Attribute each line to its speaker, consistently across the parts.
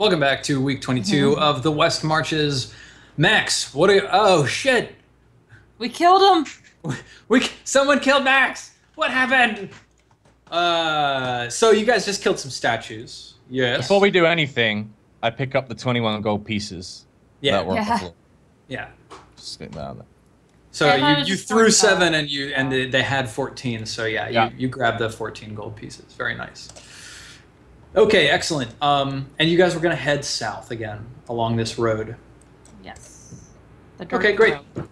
Speaker 1: Welcome back to week 22 of the West Marches. Max, what are you... Oh, shit.
Speaker 2: We killed him.
Speaker 1: Someone killed Max. What happened? So you guys just killed some statues. Yes.
Speaker 3: Before we do anything, I pick up the 21 gold pieces.
Speaker 1: Yeah.
Speaker 3: That were on the floor.
Speaker 1: Yeah.
Speaker 3: Just stick that on there.
Speaker 1: So you threw 7 and they had 14. So yeah, you grabbed the 14 gold pieces. Very nice. Okay, excellent. And you guys were gonna head south again along this road.
Speaker 2: Yes.
Speaker 1: Okay, great.
Speaker 2: Road.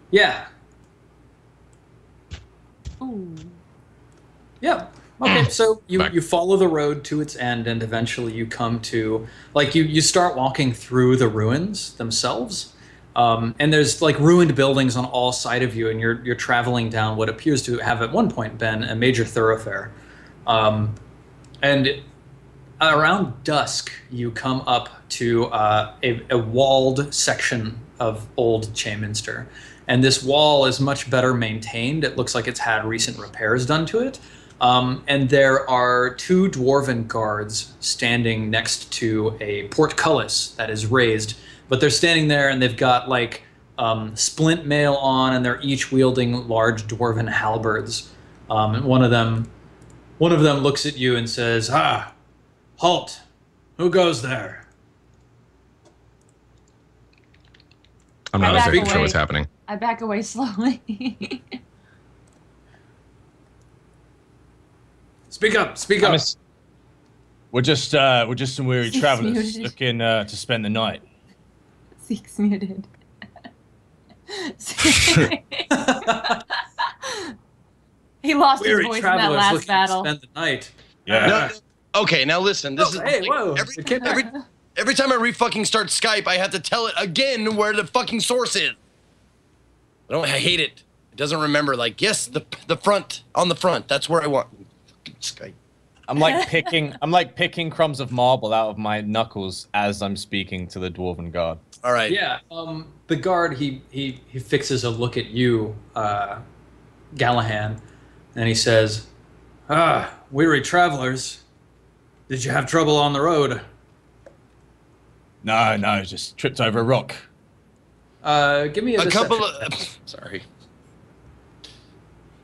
Speaker 1: Yeah.
Speaker 2: Ooh.
Speaker 1: Yeah. Okay, so you follow the road to its end, and eventually you come to, like, you start walking through the ruins themselves, and there's like ruined buildings on all sides of you, and you're traveling down what appears to have at one point been a major thoroughfare, and around dusk you come up to a walled section of old Chayminster, and this wall is much better maintained. It looks like it's had recent repairs done to it. And there are 2 dwarven guards standing next to a portcullis that is raised, but they're standing there and they've got like splint mail on, and they're each wielding large dwarven halberds. And one of them looks at you and says, "Ah, halt! Who goes there?"
Speaker 4: I'm not exactly sure what's happening.
Speaker 2: I back away slowly.
Speaker 1: Speak up! Speak up!
Speaker 3: We're just some weary travelers looking to spend the night.
Speaker 2: Zeke's muted. He lost his voice in that last battle.
Speaker 1: To spend the night.
Speaker 5: Yeah. No, okay, now listen. This is
Speaker 1: hey,
Speaker 5: like,
Speaker 1: whoa!
Speaker 5: Every time I re-fucking start Skype, I have to tell it again where the fucking source is. I hate it. It doesn't remember. Like, yes, the front on the front. That's where I want. Skype.
Speaker 3: I'm like picking crumbs of marble out of my knuckles as I'm speaking to the dwarven guard.
Speaker 5: All right.
Speaker 1: Yeah. The guard he fixes a look at you, Gallahan, and he says, "Ah, weary travelers. Did you have trouble on the road?"
Speaker 3: No, just tripped over a rock.
Speaker 1: Give me a
Speaker 5: couple of. Sorry.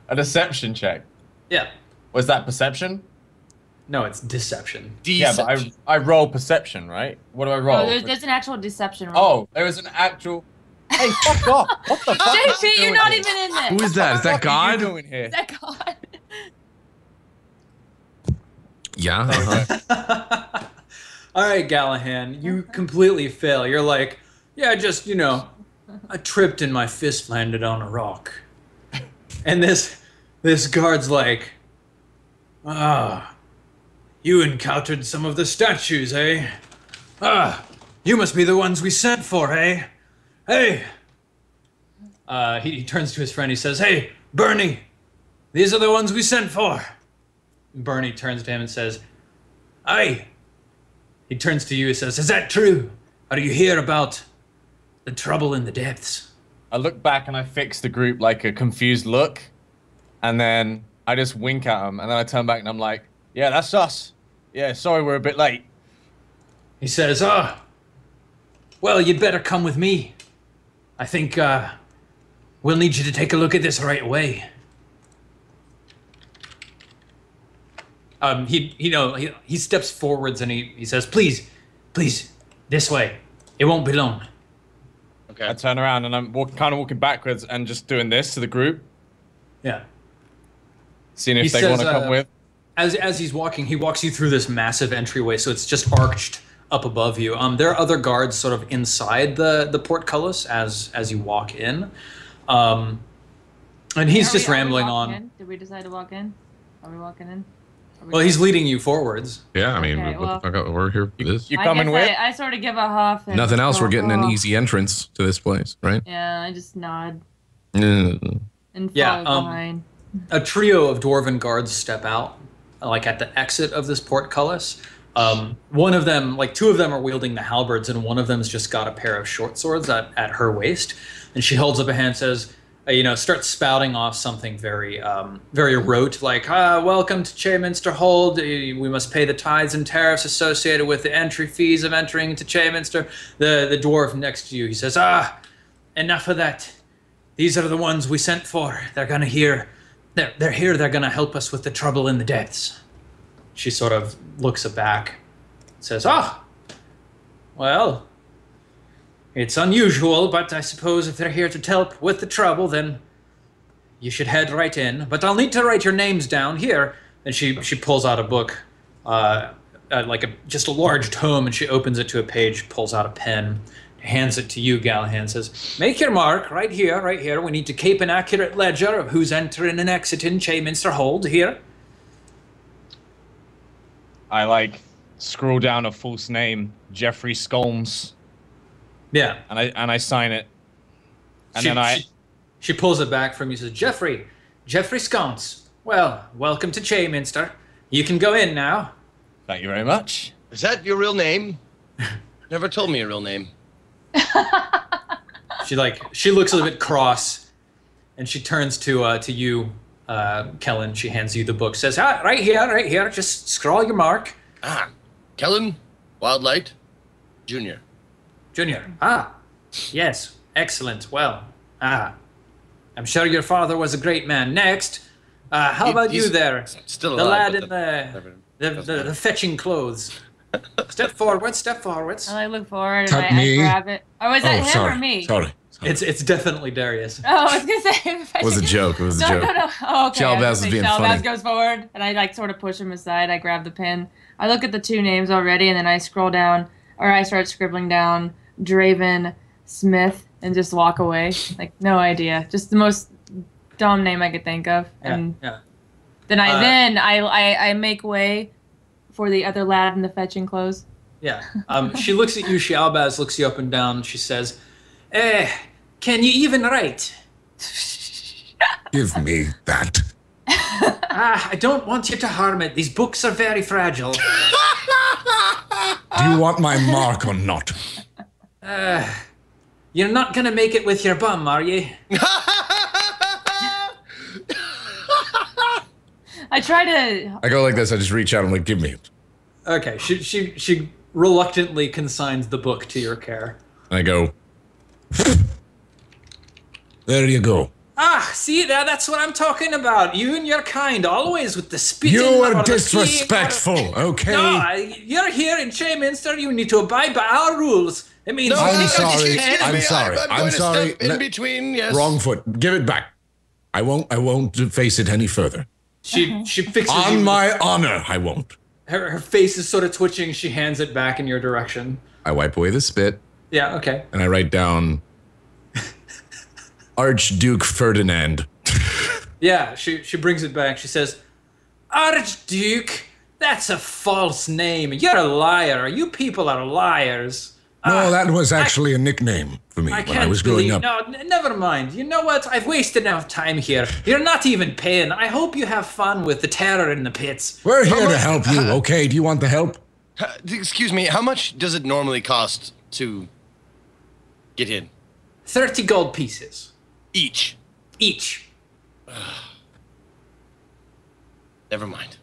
Speaker 3: A deception check.
Speaker 1: Yeah.
Speaker 3: Was that perception?
Speaker 1: No, it's deception.
Speaker 3: Yeah, but I roll perception, right? What do I roll?
Speaker 2: Oh, there's an actual deception roll.
Speaker 3: Oh, there was an actual... Hey, fuck off! What the fuck?
Speaker 2: JP, you're not even in there.
Speaker 4: Who is that? Is that God?
Speaker 3: What are you doing here?
Speaker 2: Is that God?
Speaker 4: Yeah.
Speaker 1: All right, Gallahan, you completely fail. You're like, yeah, just, I tripped and my fist landed on a rock. And this guard's like, "Ah, you encountered some of the statues, eh? Ah, you must be the ones we sent for, eh? Hey!" He turns to his friend, he says, "Hey, Bernie, these are the ones we sent for." Bernie turns to him and says, "Aye." He turns to you, he says, "Is that true? Or do you hear about the trouble in the depths?"
Speaker 3: I look back and I fix the group like a confused look, and then I just wink at them, and then I turn back and I'm like, "Yeah, that's us. Yeah, sorry we're a bit late."
Speaker 1: He says, well, you'd better come with me. I think we'll need you to take a look at this right away." He steps forwards and he says, please, this way. It won't be long."
Speaker 5: Okay.
Speaker 3: I turn around and I'm kind of walking backwards and just doing this to the group.
Speaker 1: Yeah.
Speaker 3: Seeing if they want to come with.
Speaker 1: As he's walking, he walks you through this massive entryway, so it's just arched up above you. There are other guards sort of inside the portcullis as you walk in. And he's just rambling on.
Speaker 2: In? Did we decide to walk in? Are we walking in?
Speaker 1: Well, he's leading you forwards.
Speaker 4: Yeah, I mean,
Speaker 2: Okay,
Speaker 4: what the fuck, we're here for this.
Speaker 3: You coming with?
Speaker 2: I sort of give a huff. And
Speaker 4: Nothing else, we're getting an easy entrance to this place, right?
Speaker 2: Yeah, I just nod
Speaker 4: Mm.
Speaker 2: and follow behind.
Speaker 1: A trio of dwarven guards step out, like at the exit of this portcullis. One of them, like 2 of them are wielding the halberds, and one of them's just got a pair of short swords at her waist. And she holds up a hand and says, starts spouting off something very, very rote, like, welcome to Chayminster Hold. We must pay the tithes and tariffs associated with the entry fees of entering into Chayminster. The dwarf next to you, he says, enough of that. These are the ones we sent for. They're gonna hear. They're here. They're gonna help us with the trouble in the depths. She sort of looks aback, says, well, it's unusual, but I suppose if they're here to help with the trouble, then you should head right in. But I'll need to write your names down here. And she pulls out a book, just a large tome, and she opens it to a page, pulls out a pen, hands it to you, Galahad, says, make your mark right here, right here. We need to keep an accurate ledger of who's entering and exiting Chayminster Hold here.
Speaker 3: I, scroll down a false name, Jeffrey Scolmes.
Speaker 1: Yeah.
Speaker 3: And I sign it. And
Speaker 1: she pulls it back from you, says, Jeffrey Sconce. Well, welcome to Chayminster. You can go in now.
Speaker 3: Thank you very much.
Speaker 5: Is that your real name? Never told me your real name.
Speaker 1: She looks a little bit cross, and she turns to you, Kellen. She hands you the book, says, right here, just scrawl your mark.
Speaker 5: Kellen Wildlight Jr.
Speaker 1: Junior. Yes, excellent. Well, I'm sure your father was a great man. Next, how about you there?
Speaker 5: Still
Speaker 1: the
Speaker 5: alive,
Speaker 1: lad in the fetching clothes. Step forward.
Speaker 2: And I look forward and
Speaker 4: Tuck
Speaker 2: I
Speaker 4: me.
Speaker 2: grab it. Or was that him
Speaker 4: sorry.
Speaker 2: or me?
Speaker 4: Sorry.
Speaker 1: It's definitely Darius.
Speaker 2: Oh, I was gonna say.
Speaker 4: It was a joke. It was a joke.
Speaker 2: No. Oh, okay.
Speaker 4: Shalbaz is being funny.
Speaker 2: Shalbaz goes forward, and I sort of push him aside. I grab the pen. I look at the two names already, and then I scroll down, or I start scribbling down Draven Smith, and just walk away. No idea. Just the most dumb name I could think of. And then I make way for the other lad in the fetching clothes.
Speaker 1: Yeah. She looks at you. Shalbaz looks you up and down. She says, can you even write?
Speaker 4: Give me that.
Speaker 1: I don't want you to harm it. These books are very fragile.
Speaker 4: Do you want my mark or not?
Speaker 1: You're not gonna make it with your bum, are you?
Speaker 2: I try to.
Speaker 4: I go like this. I just reach out. I'm like, give me it.
Speaker 1: Okay. She reluctantly consigns the book to your care.
Speaker 4: And I go, there you go.
Speaker 1: See there, that's what I'm talking about. You and your kind, always with the spitting.
Speaker 4: You are disrespectful, okay?
Speaker 1: No, you're here in Chayminster. You need to abide by our rules. It means
Speaker 4: I'm sorry.
Speaker 5: I'm
Speaker 4: I'm sorry.
Speaker 5: In between, yes.
Speaker 4: Wrong foot. Give it back. I won't face it any further.
Speaker 1: She fixes
Speaker 4: on my honor, I won't.
Speaker 1: Her face is sort of twitching. She hands it back in your direction.
Speaker 4: I wipe away the spit.
Speaker 1: Yeah, okay.
Speaker 4: And I write down Archduke Ferdinand.
Speaker 1: Yeah, she brings it back. She says, Archduke? That's a false name. You're a liar. You people are liars.
Speaker 4: No, that was actually a nickname for me when I was growing up.
Speaker 1: No, never mind. You know what? I've wasted enough time here. You're not even paying. I hope you have fun with the terror in the pits.
Speaker 4: We're here to help you, okay? Do you want the help?
Speaker 5: Excuse me, how much does it normally cost to get in?
Speaker 1: 30 gold pieces.
Speaker 5: Each. Never mind.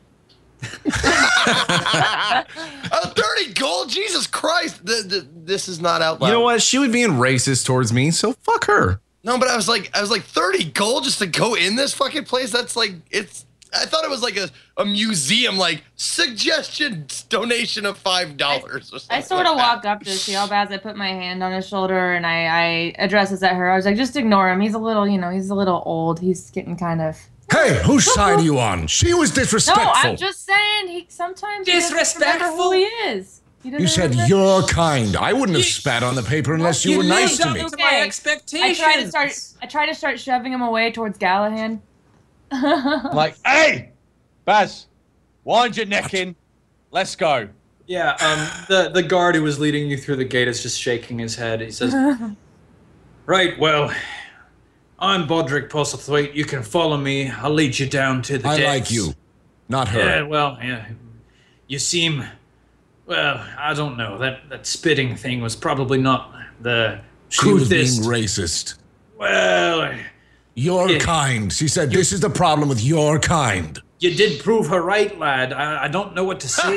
Speaker 5: 30 gold? Jesus Christ. This is not out loud.
Speaker 4: You know what? She was being racist towards me, so fuck her.
Speaker 5: No, but I was like 30 gold just to go in this fucking place? That's like, I thought it was like a museum, like suggestion donation of $5 or something.
Speaker 2: I sort of walk up to Shalbaz. I put my hand on his shoulder and I address this at her. I was like, just ignore him. He's a little, he's a little old. He's getting kind of.
Speaker 4: Hey, whose side are you on? She was disrespectful.
Speaker 2: No, I'm just saying he sometimes
Speaker 1: disrespectful.
Speaker 2: Who he is.
Speaker 4: You said you're kind. I wouldn't have spat on the paper unless you were nice to me.
Speaker 1: To my expectations.
Speaker 2: I try to start shoving him away towards Galahad.
Speaker 3: Like, hey, Baz, wind your neck in. Let's go.
Speaker 1: Yeah, the guard who was leading you through the gate is just shaking his head. He says, right, well, I'm Bodrick Postlethwaite. You can follow me. I'll lead you down to the depths.
Speaker 4: I like you, not her.
Speaker 1: Yeah, well, yeah. You seem, well, I don't know. That spitting thing was probably not the
Speaker 4: She was being
Speaker 1: truthest.
Speaker 4: racist.
Speaker 1: Well,
Speaker 4: Your kind. She said, this is the problem with your kind.
Speaker 1: You did prove her right, lad. I don't know what to say.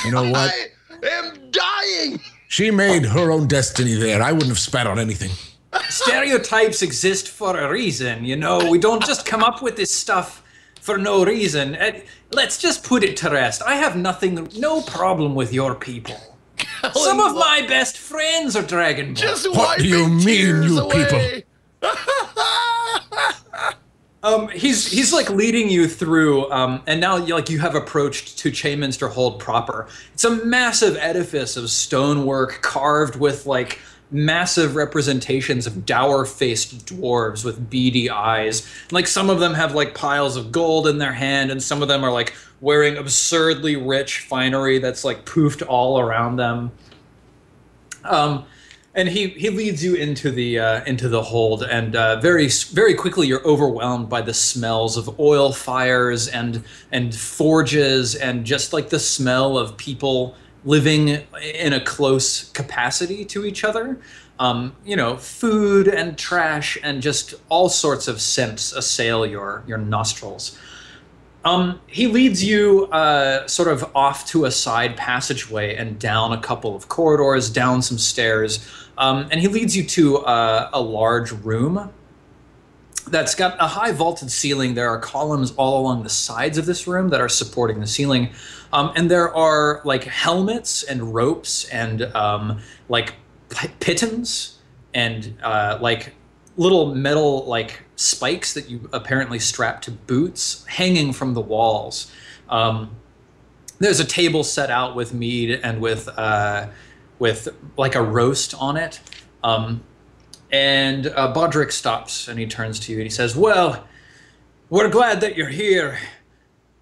Speaker 4: You know what?
Speaker 5: I am dying.
Speaker 4: She made her own destiny there. I wouldn't have spat on anything.
Speaker 1: Stereotypes exist for a reason, you know. We don't just come up with this stuff for no reason. Let's just put it to rest. I have no problem with your people. Some of my best friends are Dragonborn.
Speaker 5: Just
Speaker 4: What do you mean, you
Speaker 5: away.
Speaker 1: He's like leading you through, and now you have approached to Chayminster Hold proper. It's a massive edifice of stonework carved with like massive representations of dour-faced dwarves with beady eyes. Like some of them have like piles of gold in their hand, and some of them are like wearing absurdly rich finery that's like poofed all around them. And he leads you into the hold, and very quickly you're overwhelmed by the smells of oil fires and forges, and just like the smell of people living in a close capacity to each other. You know, food and trash and just all sorts of scents assail your nostrils. He leads you sort of off to a side passageway and down a couple of corridors, down some stairs, and he leads you to a large room that's got a high vaulted ceiling. There are columns all along the sides of this room that are supporting the ceiling, and there are like helmets and ropes and like pitons and like little metal like spikes that you apparently strap to boots hanging from the walls. There's a table set out with mead and with like a roast on it. And Bodrick stops and he turns to you and he says, "Well, we're glad that you're here.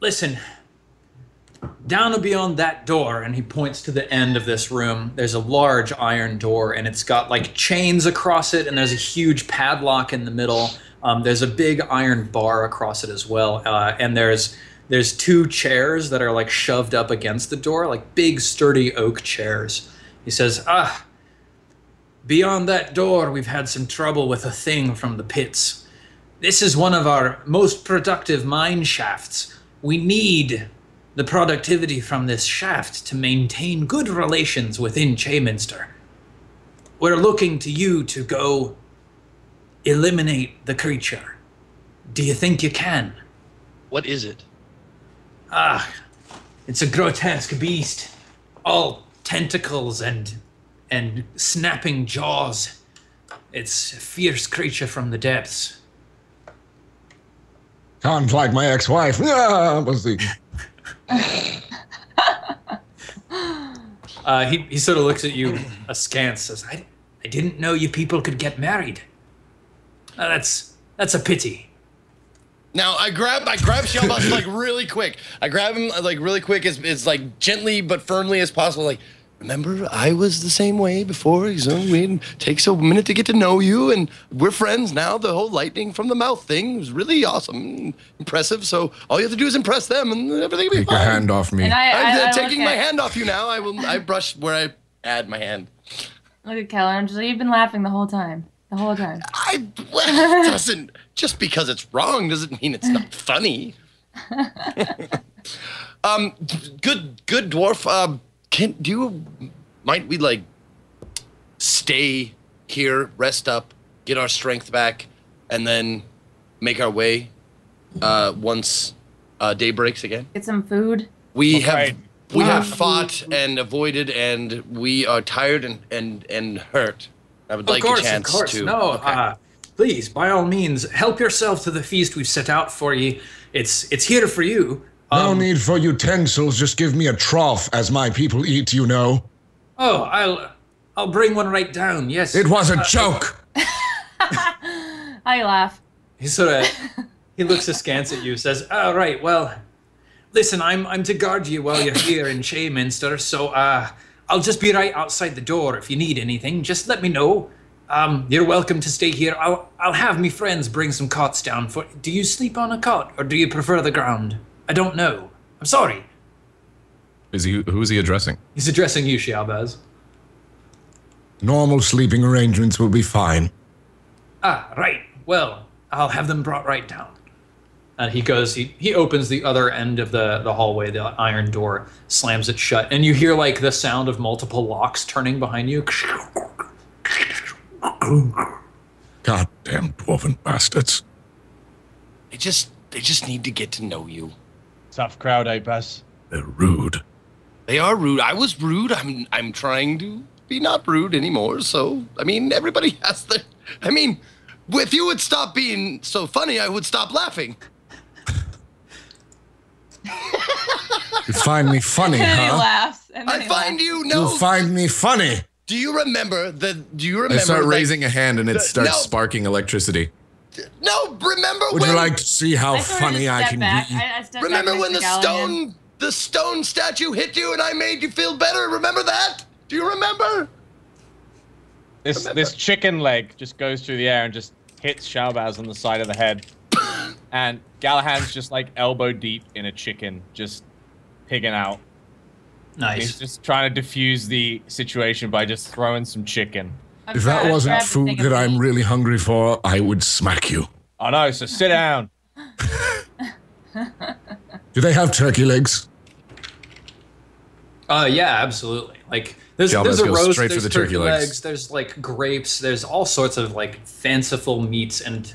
Speaker 1: Listen, down and beyond that door," and he points to the end of this room, there's a large iron door, and it's got like chains across it, and there's a huge padlock in the middle. There's a big iron bar across it as well, and there's two chairs that are like shoved up against the door, like big sturdy oak chairs. He says, "Beyond that door, we've had some trouble with a thing from the pits. This is one of our most productive mine shafts. We need the productivity from this shaft to maintain good relations within Chayminster. We're looking to you to go eliminate the creature. Do you think you can?"
Speaker 5: What is it?
Speaker 1: It's a grotesque beast. All tentacles and snapping jaws. It's a fierce creature from the depths.
Speaker 4: Sounds like my ex-wife. Yeah, was the...
Speaker 1: He sort of looks at you askance, says, I didn't know you people could get married. That's a pity.
Speaker 5: Now I grab Shelbus like really quick. I grab him like really quick, as like gently but firmly as possible. Like, remember, I was the same way before. So it takes a minute to get to know you, and we're friends now. The whole lightning from the mouth thing was really awesome, and impressive. So all you have to do is impress them, and everything will be
Speaker 4: Take
Speaker 5: fine.
Speaker 4: your hand off me.
Speaker 2: And
Speaker 5: I'm taking my hand off you now. I brush where I had my hand.
Speaker 2: Look at Keller. I'm just like, you've been laughing the whole time. The whole time.
Speaker 5: Doesn't, just because it's wrong doesn't mean it's not funny. Good dwarf. Might we like stay here, rest up, get our strength back, and then make our way once day breaks again?
Speaker 2: Get some food.
Speaker 5: We have fought and avoided, and we are tired and hurt. I would like a chance to.
Speaker 1: Of course. No,
Speaker 5: okay.
Speaker 1: Please, by all means, help yourself to the feast we've set out for you. It's here for you.
Speaker 4: No need for utensils. Just give me a trough as my people eat, you know.
Speaker 1: Oh, I'll bring one right down. Yes.
Speaker 4: It was a joke.
Speaker 2: I laugh.
Speaker 1: He looks askance at you, says, "All right, well, listen, I'm to guard you while you're here in Chayminster, so I'll just be right outside the door. If you need anything, just let me know. You're welcome to stay here. I'll have me friends bring some cots down for. Do you sleep on a cot, or do you prefer the ground? I don't know. I'm sorry."
Speaker 6: Who is he addressing?
Speaker 1: He's addressing you, Shiabaz.
Speaker 4: Normal sleeping arrangements will be fine.
Speaker 1: Ah, right. Well, I'll have them brought right down. And he goes, he opens the other end of the hallway, the iron door, slams it shut, and you hear like the sound of multiple locks turning behind you.
Speaker 4: Goddamn dwarven bastards.
Speaker 5: They just need to get to know you.
Speaker 3: Tough crowd, eh, Baz?
Speaker 4: They're rude.
Speaker 5: They are rude. I was rude. I'm trying to be not rude anymore. So, I mean, everybody has their... I mean, if you would stop being so funny, I would stop laughing.
Speaker 4: You find me funny,
Speaker 2: And then he
Speaker 4: huh?
Speaker 2: laughs. And then
Speaker 5: I
Speaker 2: he
Speaker 5: find
Speaker 2: laughs.
Speaker 5: you... No.
Speaker 4: You find me funny.
Speaker 5: Do you remember the... Do you remember...
Speaker 6: I start
Speaker 5: like,
Speaker 6: raising a hand and it starts
Speaker 5: no.
Speaker 6: sparking electricity.
Speaker 5: No, remember
Speaker 4: Would
Speaker 5: when...
Speaker 4: you like to see how
Speaker 2: I sort of
Speaker 4: funny
Speaker 2: just
Speaker 4: I
Speaker 2: step
Speaker 4: can
Speaker 2: back.
Speaker 4: be?
Speaker 2: I step
Speaker 5: Remember
Speaker 2: back
Speaker 5: when
Speaker 2: next to Callahan.
Speaker 5: the stone statue hit you and I made you feel better? Remember that? Do you remember?
Speaker 3: This chicken leg just goes through the air and just hits Shalbaz on the side of the head. And Galahad's just like elbow deep in a chicken, just pigging out.
Speaker 1: Nice.
Speaker 3: He's just trying to diffuse the situation by just throwing some chicken.
Speaker 4: If that wasn't food that I'm really hungry for, I would smack you.
Speaker 3: Oh no, so sit down.
Speaker 4: Do they have turkey legs?
Speaker 1: Yeah, absolutely. Like there's
Speaker 6: Jalbaz
Speaker 1: a
Speaker 6: goes
Speaker 1: roast,
Speaker 6: straight for
Speaker 1: there's
Speaker 6: the
Speaker 1: turkey
Speaker 6: turkey legs.
Speaker 1: there's like grapes, there's all sorts of like fanciful meats and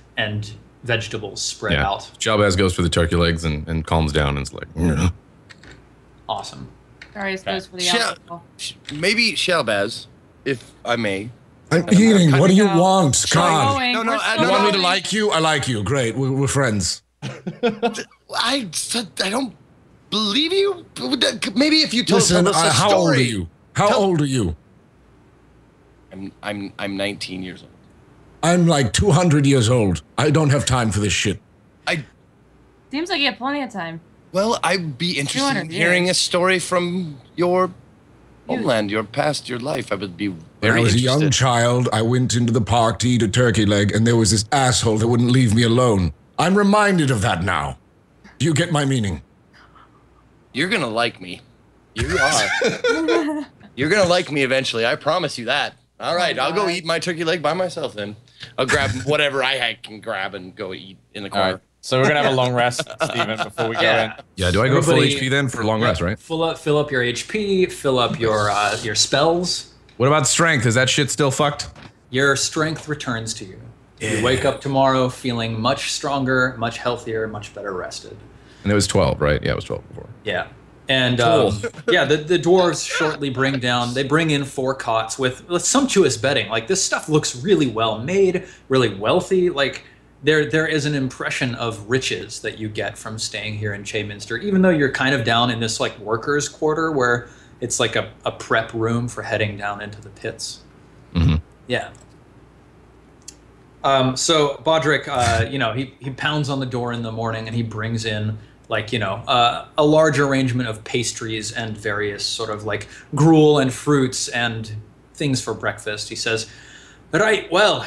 Speaker 1: vegetables spread
Speaker 6: Yeah.
Speaker 1: out.
Speaker 6: Jalbaz goes for the turkey legs and calms down and is like,
Speaker 1: Awesome.
Speaker 2: Darius goes for the
Speaker 5: Shall-
Speaker 2: alcohol.
Speaker 5: Maybe Shalbaz, if I may.
Speaker 4: I'm eating. What do you
Speaker 2: No.
Speaker 4: want,
Speaker 2: We're
Speaker 4: God?
Speaker 2: going,
Speaker 5: No,
Speaker 2: we're
Speaker 5: no,
Speaker 2: still
Speaker 5: no,
Speaker 4: You want me to
Speaker 2: going.
Speaker 4: like you? I like you. Great. We're friends.
Speaker 5: I don't believe you. Maybe if you told
Speaker 4: Listen,
Speaker 5: us a
Speaker 4: how
Speaker 5: story.
Speaker 4: old are you? How
Speaker 5: Tell-
Speaker 4: old are you?
Speaker 5: I'm 19 years old.
Speaker 4: I'm like 200 years old. I don't have time for this shit.
Speaker 2: Seems like you have plenty of time.
Speaker 5: Well, I'd be interested
Speaker 2: 200
Speaker 5: in hearing a
Speaker 2: years.
Speaker 5: story from your homeland, your past, your life. I would be
Speaker 4: When
Speaker 5: very
Speaker 4: I was a
Speaker 5: interested.
Speaker 4: young child, I went into the park to eat a turkey leg, and there was this asshole that wouldn't leave me alone. I'm reminded of that now. Do you get my meaning?
Speaker 5: You're gonna like me. You are. You're gonna like me eventually. I promise you that. All right, I'll go eat my turkey leg by myself then. I'll grab whatever I can grab and go eat in the
Speaker 3: All
Speaker 5: car.
Speaker 3: right. So we're gonna have a long rest, Stephen, before we go in.
Speaker 6: yeah, do I go full
Speaker 1: Everybody-
Speaker 6: HP then for long rest, right?
Speaker 1: Fill up your HP, fill up your spells.
Speaker 6: What about strength? Is that shit still fucked?
Speaker 1: Your strength returns to you. You wake up tomorrow feeling much stronger, much healthier, much better rested.
Speaker 6: And it was 12, right? Yeah, it was 12 before.
Speaker 1: Yeah. And yeah, the dwarves shortly bring in 4 cots with sumptuous bedding. Like this stuff looks really well made, really wealthy. Like there is an impression of riches that you get from staying here in Chayminster, even though you're kind of down in this like workers' quarter where it's like a prep room for heading down into the pits.
Speaker 6: Mm-hmm.
Speaker 1: Yeah. So Bodrick, he pounds on the door in the morning and he brings in a large arrangement of pastries and various sort of like gruel and fruits and things for breakfast. He says, "Right, well,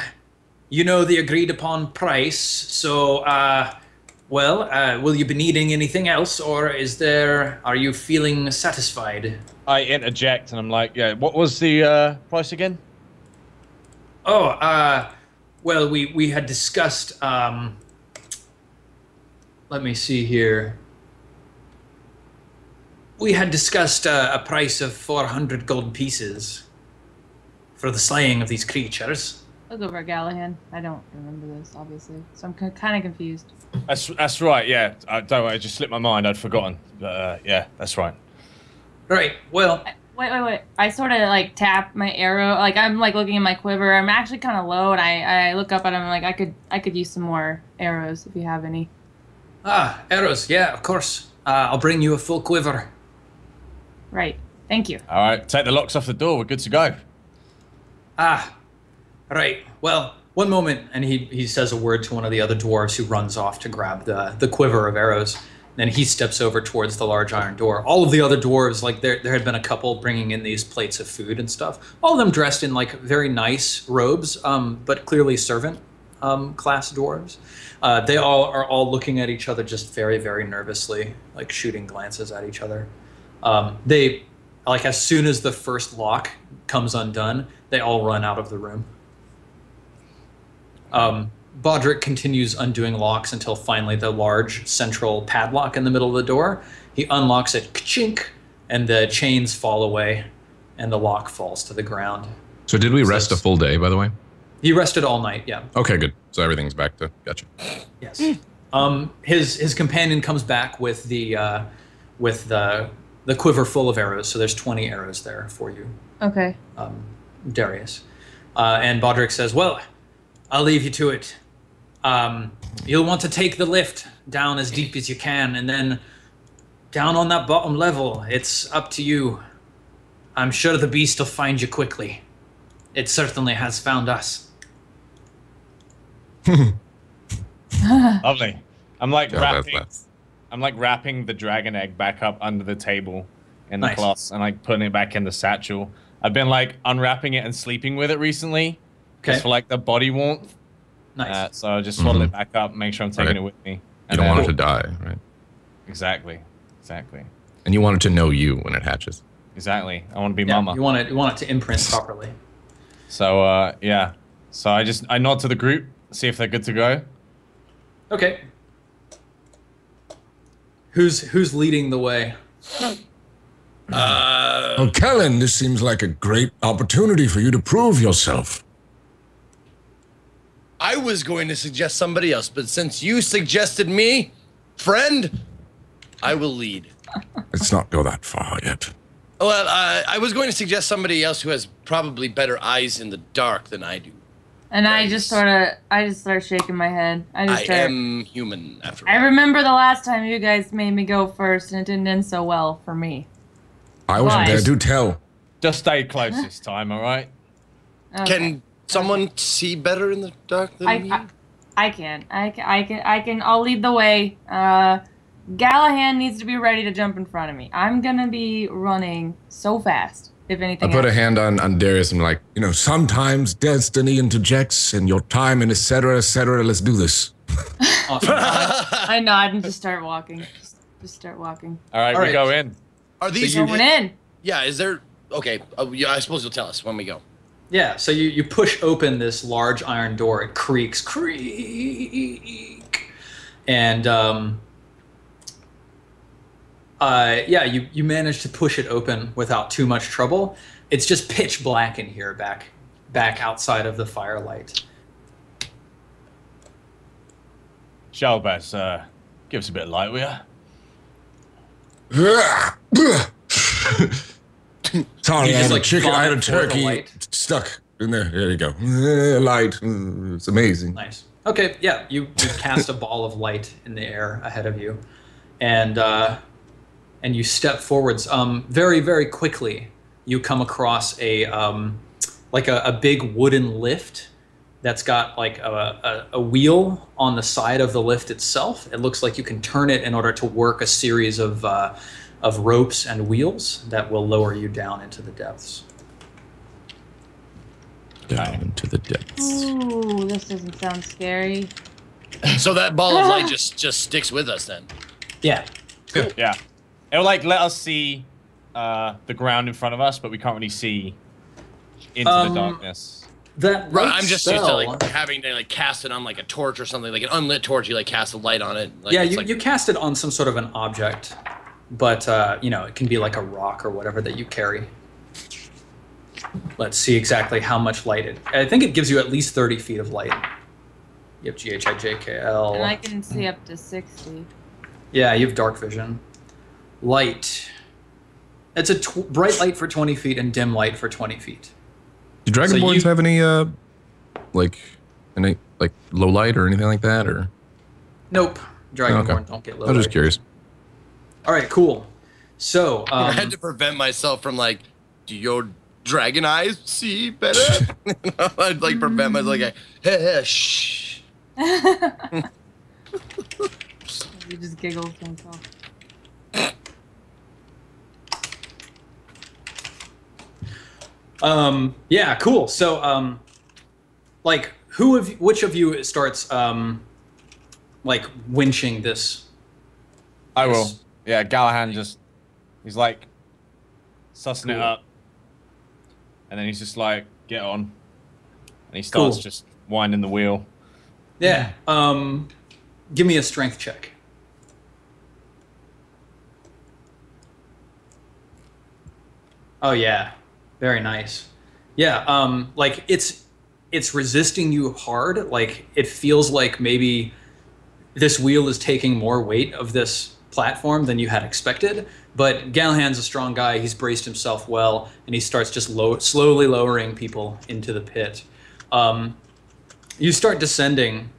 Speaker 1: you know the agreed upon price. So, will you be needing anything else, or are you feeling satisfied?"
Speaker 3: I interject and I'm like, yeah, what was the price again?
Speaker 1: Oh, well, we had discussed, let me see here. We had discussed a price of 400 gold pieces for the slaying of these creatures.
Speaker 2: Look over at Gallahan. I don't remember this, obviously, so I'm kind of confused.
Speaker 3: That's right, yeah. Don't worry, it just slipped my mind. I'd forgotten. But yeah, that's right.
Speaker 1: Right, well...
Speaker 2: Wait. I sort of like tap my arrow. Like I'm like looking at my quiver. I'm actually kind of low, and I look up at him like I could use some more arrows if you have any.
Speaker 1: Ah, arrows, yeah, of course. I'll bring you a full quiver.
Speaker 2: Right. Thank you.
Speaker 3: All right, take the locks off the door. We're good to go.
Speaker 1: Ah, right. Well, one moment, and he says a word to one of the other dwarves who runs off to grab the quiver of arrows. Then he steps over towards the large iron door. All of the other dwarves, like there had been a couple bringing in these plates of food and stuff. All of them dressed in like very nice robes, but clearly servant class dwarves. They are all looking at each other just very, very nervously, like shooting glances at each other. They, like as soon as the first lock comes undone, they all run out of the room. Bodrick continues undoing locks until finally the large central padlock in the middle of the door. He unlocks it, ka-chink, and the chains fall away, and the lock falls to the ground.
Speaker 6: So did we rest a full day, by the way?
Speaker 1: You rested all night, yeah.
Speaker 6: Okay, good. So everything's back to gotcha.
Speaker 1: Yes. His companion comes back with the quiver full of arrows. So there's 20 arrows there for you.
Speaker 2: Okay.
Speaker 1: Darius. And Bodrick says, well, I'll leave you to it. You'll want to take the lift down as deep as you can, and then down on that bottom level, it's up to you. I'm sure the beast will find you quickly. It certainly has found us.
Speaker 3: Lovely. I'm like wrapping the dragon egg back up under the table in the cloths and like putting it back in the satchel. I've been like unwrapping it and sleeping with it recently, just for like the body warmth.
Speaker 1: Nice.
Speaker 3: So I just swaddle it back up, make sure I'm taking it with me.
Speaker 6: You don't want it to die, right?
Speaker 3: Exactly.
Speaker 6: And you want it to know you when it hatches.
Speaker 3: Exactly. I want to be mama.
Speaker 1: You want it to imprint properly.
Speaker 3: So yeah. So I nod to the group, see if they're good to go.
Speaker 1: Okay. Who's leading the way?
Speaker 4: Well, Kellen, this seems like a great opportunity for you to prove yourself.
Speaker 5: I was going to suggest somebody else, but since you suggested me, friend, I will lead.
Speaker 4: Let's not go that far yet.
Speaker 5: Well, I was going to suggest somebody else who has probably better eyes in the dark than I do.
Speaker 2: And I just start shaking my head.
Speaker 5: I am human, after all.
Speaker 2: I remember the last time you guys made me go first, and it didn't end so well for me.
Speaker 4: I wasn't there, do tell.
Speaker 3: Just stay close this time, all right?
Speaker 2: Okay.
Speaker 5: Can someone see better in the dark than me?
Speaker 2: I can. I'll lead the way. Gallahan needs to be ready to jump in front of me. I'm gonna be running so fast. If anything,
Speaker 4: I put a hand on Darius and like, sometimes destiny interjects and your time and et cetera, let's do this.
Speaker 1: Awesome.
Speaker 2: I nod and just start walking. Just start walking.
Speaker 3: All right, we go in.
Speaker 5: Are these
Speaker 2: going in?
Speaker 5: Yeah, is there... Okay, yeah, I suppose you'll tell us when we go.
Speaker 1: Yeah, so you push open this large iron door. It creaks, and yeah, you manage to push it open without too much trouble. It's just pitch black in here, back outside of the firelight.
Speaker 3: Shalbaz, give us a bit of light, will ya?
Speaker 4: Sorry, I had a turkey
Speaker 1: light.
Speaker 4: stuck in there. There you go. Light. It's amazing.
Speaker 1: Nice. Okay, yeah, you cast a ball of light in the air ahead of you, and you step forwards. Very, very quickly, you come across a big wooden lift that's got like a wheel on the side of the lift itself. It looks like you can turn it in order to work a series of ropes and wheels that will lower you down into the depths.
Speaker 6: Down into the depths.
Speaker 2: Ooh, this doesn't sound scary.
Speaker 5: So that ball of light just sticks with us then?
Speaker 1: Yeah.
Speaker 3: Cool. Yeah. It'll like let us see the ground in front of us, but we can't really see into the darkness.
Speaker 1: That
Speaker 5: right, I'm just used to like having to like cast it on like a torch or something, like an unlit torch. You like cast a light on it. Like,
Speaker 1: yeah, you cast it on some sort of an object, but it can be like a rock or whatever that you carry. Let's see exactly how much light I think it gives you at least 30 feet of light. You have GHIJKL.
Speaker 2: And I can see up to 60.
Speaker 1: Yeah, you have dark vision. Light. It's a bright light for 20 feet and dim light for 20 feet.
Speaker 6: Do Dragonborns have any low light or anything like that, or?
Speaker 1: Nope. Dragonborn don't get low light.
Speaker 6: I'm just curious.
Speaker 1: All right, cool. So
Speaker 5: I had to prevent myself from like, do your dragon eyes see better? I'd like prevent myself like, hey, shh.
Speaker 2: He just giggles to himself.
Speaker 1: Yeah, cool. So, which of you starts, winching this?
Speaker 3: I will. Yeah, Gallahan he's like, sussing it up. And then he's just like, get on. And he starts just winding the wheel.
Speaker 1: Yeah. Give me a strength check. Oh yeah, very nice. Yeah, like it's resisting you hard. Like it feels like maybe this wheel is taking more weight of this platform than you had expected. But Galhan's a strong guy. He's braced himself well, and he starts just slowly lowering people into the pit. You start descending,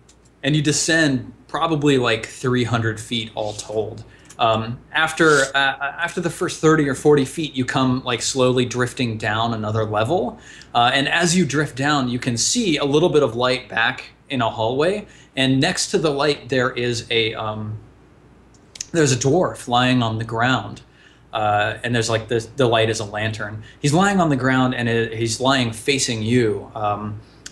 Speaker 1: and you descend probably like 300 feet all told. After the first 30 or 40 feet, you come like slowly drifting down another level. And as you drift down, you can see a little bit of light back in a hallway. And next to the light, there is there's a dwarf lying on the ground. And there's like the light is a lantern. He's lying on the ground, and he's lying facing you.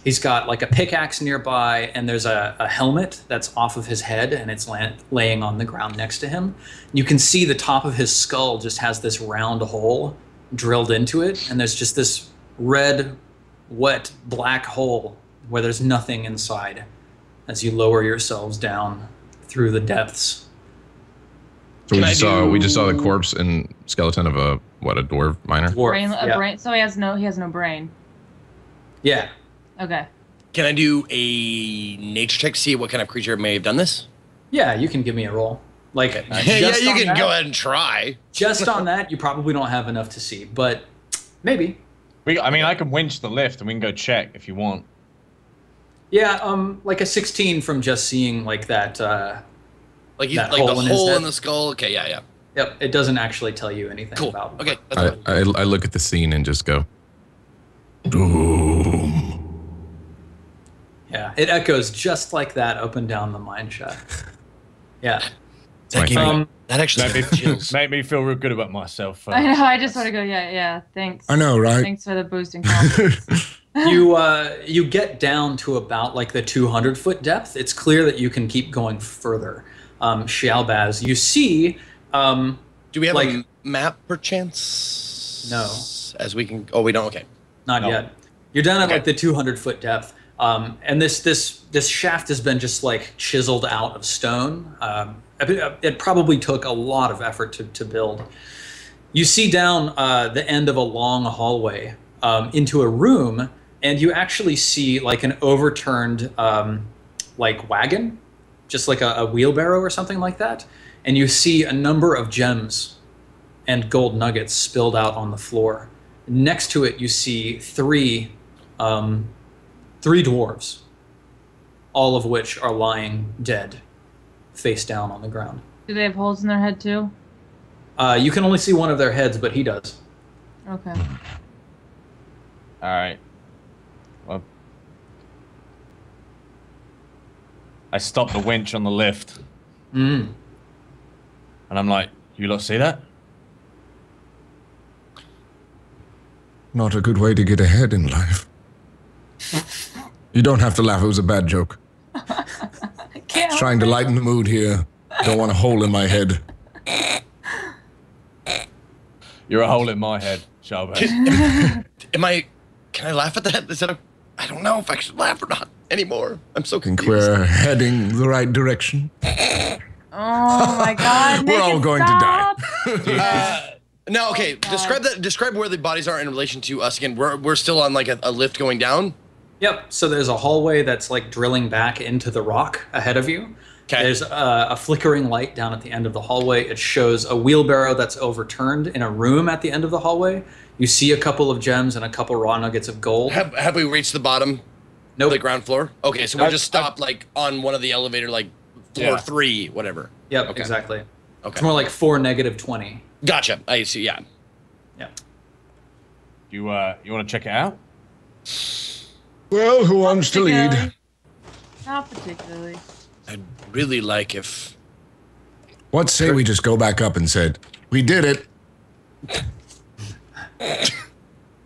Speaker 1: He's got like a pickaxe nearby, and there's a helmet that's off of his head, and it's laying on the ground next to him. You can see the top of his skull just has this round hole drilled into it, and there's just this red, wet, black hole where there's nothing inside as you lower yourselves down through the depths.
Speaker 6: So we just saw the corpse and skeleton of a dwarf miner?
Speaker 2: Brain, so he has no brain.
Speaker 1: Yeah.
Speaker 2: Okay.
Speaker 5: Can I do a nature check to see what kind of creature may have done this?
Speaker 1: Yeah, you can give me a roll. Like,
Speaker 5: yeah, you can go ahead and try.
Speaker 1: Just on that, you probably don't have enough to see, but maybe.
Speaker 3: I mean, I can winch the lift and we can go check if you want.
Speaker 1: Yeah, like a 16 from just seeing like that.
Speaker 5: Like
Speaker 1: that
Speaker 5: the hole in the skull. Okay, yeah.
Speaker 1: Yep, it doesn't actually tell you anything
Speaker 5: Cool.
Speaker 1: about.
Speaker 5: Okay.
Speaker 6: I look at the scene and just go, doom.
Speaker 1: Yeah, it echoes just like that up and down the mine shaft. Yeah.
Speaker 5: That actually chills.
Speaker 3: Made me feel real good about myself.
Speaker 2: I know. I just want to go. Yeah. Thanks.
Speaker 4: I know, right?
Speaker 2: Thanks for the boosting confidence.
Speaker 1: You get down to about like the 200-foot depth. It's clear that you can keep going further. Shalbaz, you see.
Speaker 5: Do we have a map perchance?
Speaker 1: No.
Speaker 5: As we can. Oh, we don't. Okay.
Speaker 1: Not yet. You're down at like the 200-foot depth. And this shaft has been just like chiseled out of stone. It probably took a lot of effort to build. You see down the end of a long hallway into a room, and you actually see like an overturned like wagon, just like a wheelbarrow or something like that. And you see a number of gems and gold nuggets spilled out on the floor. Next to it, you see three dwarves, all of which are lying dead, face down on the ground.
Speaker 2: Do they have holes in their head too?
Speaker 1: You can only see one of their heads, but he does.
Speaker 2: Okay.
Speaker 3: All right. Well, I stopped the winch on the lift.
Speaker 1: Mm.
Speaker 3: And I'm like, you lot see that?
Speaker 4: Not a good way to get ahead in life. You don't have to laugh. It was a bad joke. Trying to lighten the mood here. Don't want a hole in my head.
Speaker 3: You're a hole in my head, Shalbaz.
Speaker 5: Can I laugh at that? Is that I don't know if I should laugh or not anymore. I'm so
Speaker 4: Think
Speaker 5: confused.
Speaker 4: we're heading the right direction.
Speaker 2: Oh my God!
Speaker 4: We're all going to
Speaker 2: die.
Speaker 5: No, okay. Describe where the bodies are in relation to us again. We're still on like a lift going down.
Speaker 1: Yep. So there's a hallway that's like drilling back into the rock ahead of you.
Speaker 5: Okay.
Speaker 1: There's a flickering light down at the end of the hallway. It shows a wheelbarrow that's overturned in a room at the end of the hallway. You see a couple of gems and a couple raw nuggets of gold.
Speaker 5: Have we reached the bottom?
Speaker 1: Nope.
Speaker 5: The ground floor? Okay, so we're just stopped like on one of the elevator, like floor 3, whatever.
Speaker 1: Yep,
Speaker 5: Okay.
Speaker 1: exactly.
Speaker 5: Okay.
Speaker 1: It's more like 4 - 20.
Speaker 5: Gotcha. I see, yeah.
Speaker 1: Yeah.
Speaker 3: You want to check it out?
Speaker 4: Well, who wants to lead?
Speaker 2: Not particularly.
Speaker 5: I'd really like if...
Speaker 4: What say we just go back up and said, we did it.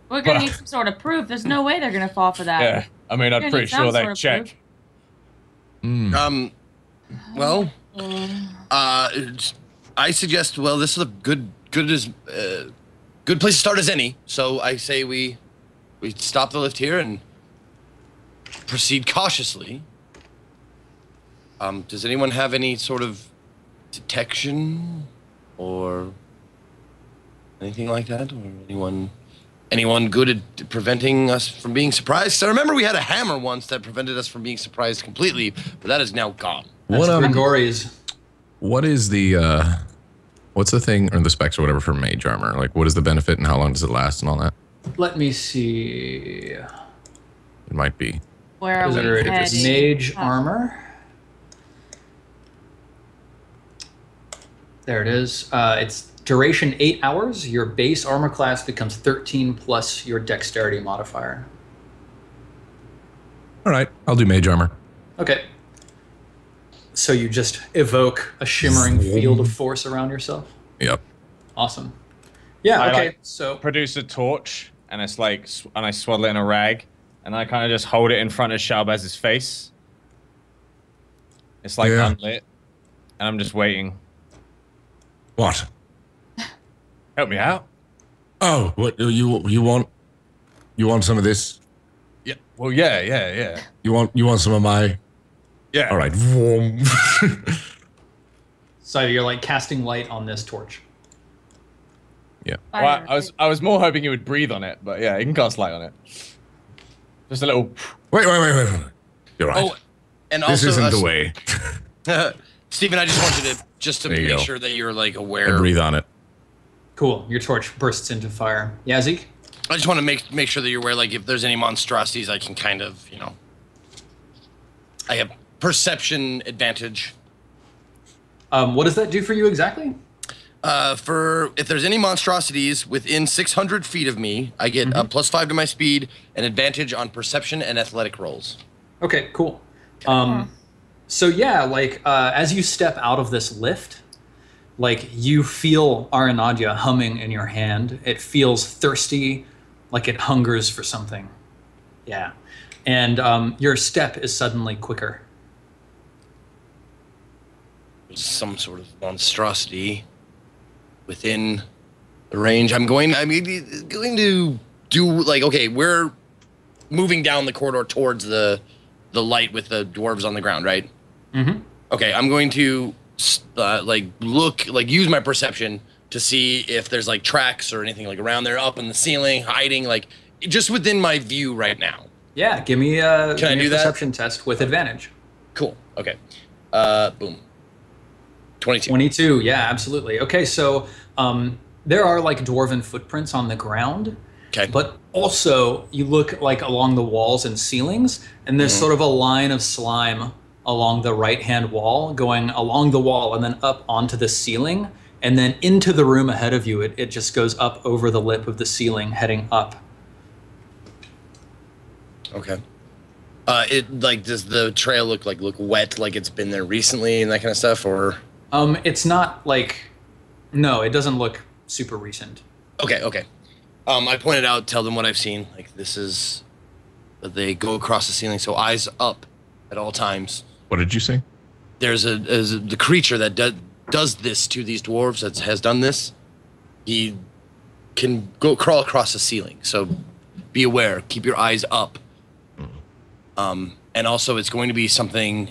Speaker 2: We're gonna need some sort of proof. There's no way they're gonna fall for that.
Speaker 3: Yeah. I mean, I'm pretty sure they check.
Speaker 5: Well, I suggest, well, this is a good place to start as any. So I say we stop the lift here and proceed cautiously Does anyone have any sort of detection or anything like that, or anyone good at preventing us from being surprised? So I remember we had a hammer once that prevented us from being surprised completely, but that is now gone.
Speaker 1: That's Grigori's.
Speaker 6: What is the what's the thing or the specs or whatever for mage armor? Like, what is the benefit and how long does it last and all that?
Speaker 1: Let me see.
Speaker 6: It might be.
Speaker 2: Where are we heading?
Speaker 1: Mage armor. There it is. It's duration 8 hours. Your base armor class becomes 13 plus your dexterity modifier.
Speaker 6: All right, I'll do mage armor.
Speaker 1: Okay. So you just evoke a shimmering field of force around yourself?
Speaker 6: Yep.
Speaker 1: Awesome. Yeah, okay.
Speaker 3: Like,
Speaker 1: so
Speaker 3: produce a torch, and it's like, and I swaddle it in a rag, and I kind of just hold it in front of Shalbaz's face. It's like unlit, and I'm just waiting.
Speaker 4: What?
Speaker 3: Help me out.
Speaker 4: Oh, what you want? You want some of this?
Speaker 3: Yeah. Well, yeah.
Speaker 4: You want some of my?
Speaker 3: Yeah.
Speaker 4: All right.
Speaker 1: So you're like casting light on this torch.
Speaker 6: Yeah.
Speaker 3: Well, I was more hoping you would breathe on it, but yeah, you can cast light on it. Just a little.
Speaker 4: Wait. You're right.
Speaker 5: Oh, and also
Speaker 4: this isn't the way.
Speaker 5: Stephen, I just want you to make sure that you're like aware.
Speaker 6: And breathe on it.
Speaker 1: Cool. Your torch bursts into fire. Yeah, Zeke?
Speaker 5: I just want to make sure that you're aware, like, if there's any monstrosities, I can kind of, I have perception advantage.
Speaker 1: What does that do for you exactly?
Speaker 5: If there's any monstrosities within 600 feet of me, I get a +5 to my speed and advantage on perception and athletic rolls.
Speaker 1: Okay, cool. So yeah, like as you step out of this lift, like you feel Aranadya humming in your hand. It feels thirsty, like it hungers for something. Yeah. And your step is suddenly quicker.
Speaker 5: There's some sort of monstrosity within the range. I'm going to do, like, okay, we're moving down the corridor towards the light with the dwarves on the ground, right?
Speaker 1: Mm-hmm.
Speaker 5: Okay, I'm going to use my perception to see if there's like tracks or anything like around there, up in the ceiling, hiding, like just within my view right now.
Speaker 1: Yeah, give me a perception
Speaker 5: that?
Speaker 1: test with advantage.
Speaker 5: Cool. Okay. Boom. 22.
Speaker 1: 22. Yeah, absolutely. Okay, so there are like dwarven footprints on the ground.
Speaker 5: Okay.
Speaker 1: But also you look like along the walls and ceilings, and there's sort of a line of slime along the right-hand wall, going along the wall and then up onto the ceiling, and then into the room ahead of you. It just goes up over the lip of the ceiling, heading up.
Speaker 5: Okay. Does the trail look wet, like it's been there recently and that kind of stuff, or?
Speaker 1: It's not like, no, it doesn't look super recent.
Speaker 5: Okay. I pointed out, tell them what I've seen. Like, this is, they go across the ceiling, so eyes up at all times.
Speaker 6: What did you say?
Speaker 5: There's the creature that does this to these dwarves, that has done this. He can crawl across the ceiling, so be aware. Keep your eyes up. And also, it's going to be something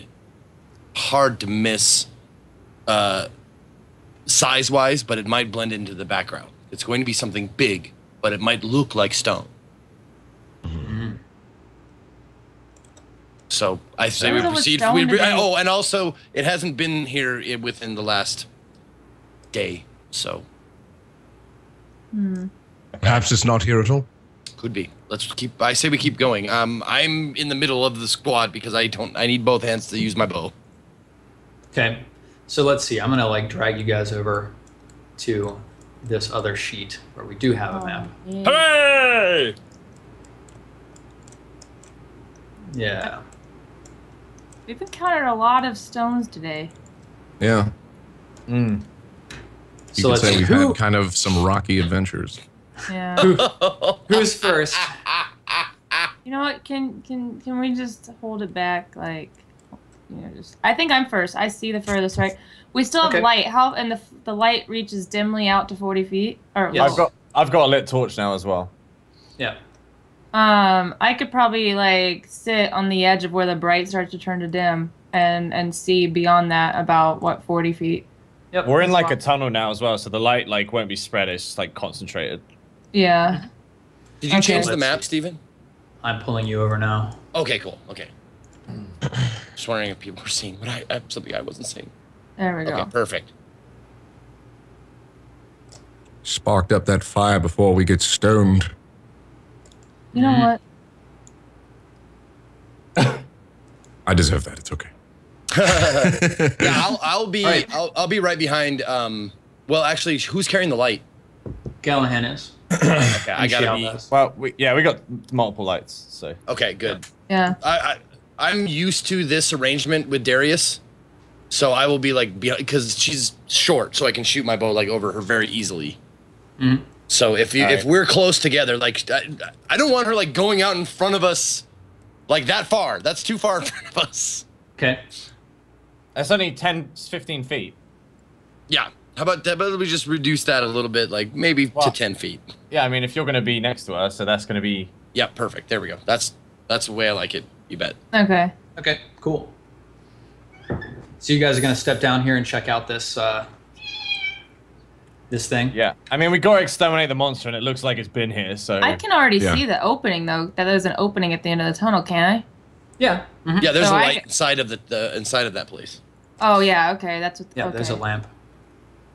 Speaker 5: hard to miss size-wise, but it might blend into the background. It's going to be something big, but it might look like stone. So I say we proceed. And also it hasn't been here within the last day, so.
Speaker 4: Perhaps it's not here at all.
Speaker 5: Could be. I say we keep going. I'm in the middle of the squad because I need both hands to use my bow.
Speaker 1: Okay, so let's see. I'm gonna like drag you guys over to this other sheet where we do have a map.
Speaker 2: Yeah.
Speaker 3: Hey!
Speaker 1: Yeah.
Speaker 2: We've encountered a lot of stones today.
Speaker 6: Yeah.
Speaker 1: So
Speaker 6: You could
Speaker 1: let's
Speaker 6: say
Speaker 1: see.
Speaker 6: we've had kind of some rocky adventures.
Speaker 2: Yeah.
Speaker 1: Who's first?
Speaker 2: You know what? Can we just hold it back? Like, I think I'm first. I see the furthest, right? We still have light. And the light reaches dimly out to 40 feet. Or
Speaker 1: Yes.
Speaker 3: I've got a lit torch now as well.
Speaker 1: Yeah.
Speaker 2: I could probably like sit on the edge of where the bright starts to turn to dim and see beyond that about what 40 feet.
Speaker 1: Yep.
Speaker 3: We're in like a tunnel now as well, so the light like won't be spread. It's just like concentrated.
Speaker 2: Yeah.
Speaker 5: Did you change the
Speaker 1: Let's
Speaker 5: map,
Speaker 1: see.
Speaker 5: Steven?
Speaker 1: I'm pulling you over now.
Speaker 5: Okay, cool. Okay. Just wondering if people were seeing something I wasn't seeing.
Speaker 2: There we go.
Speaker 5: Okay, perfect.
Speaker 4: Sparked up that fire before we get stoned.
Speaker 2: You know what?
Speaker 4: I deserve that. It's okay.
Speaker 5: Yeah, I'll be right behind. Well, actually, who's carrying the light?
Speaker 1: Gallahan is.
Speaker 5: Okay, I gotta be.
Speaker 3: Well, we got multiple lights, so.
Speaker 5: Okay, good.
Speaker 2: Yeah.
Speaker 5: I'm used to this arrangement with Darius, so I will be like because she's short, so I can shoot my bow like over her very easily.
Speaker 1: Mm-hmm.
Speaker 5: So if we're close together, like I don't want her like going out in front of us, like that far. That's too far in front of us.
Speaker 1: Okay.
Speaker 3: That's only 10, 15 feet.
Speaker 5: Yeah. How about that? But we just reduce that a little bit, like maybe to 10 feet.
Speaker 3: Yeah, I mean, if you're going to be next to us, so that's going to be...
Speaker 5: Yeah, perfect. There we go. That's the way I like it. You bet.
Speaker 2: Okay.
Speaker 1: Okay, cool. So you guys are going to step down here and check out this this thing?
Speaker 3: Yeah. I mean, we got to exterminate the monster, and it looks like it's been here, so...
Speaker 2: I can already see the opening, though. That there's an opening at the end of the tunnel, can I?
Speaker 1: Yeah. Mm-hmm.
Speaker 5: Yeah, there's
Speaker 2: So
Speaker 5: a
Speaker 2: I
Speaker 5: light inside of the inside of that place.
Speaker 2: Oh, yeah, okay. That's what...
Speaker 1: Yeah,
Speaker 2: okay.
Speaker 1: there's a lamp.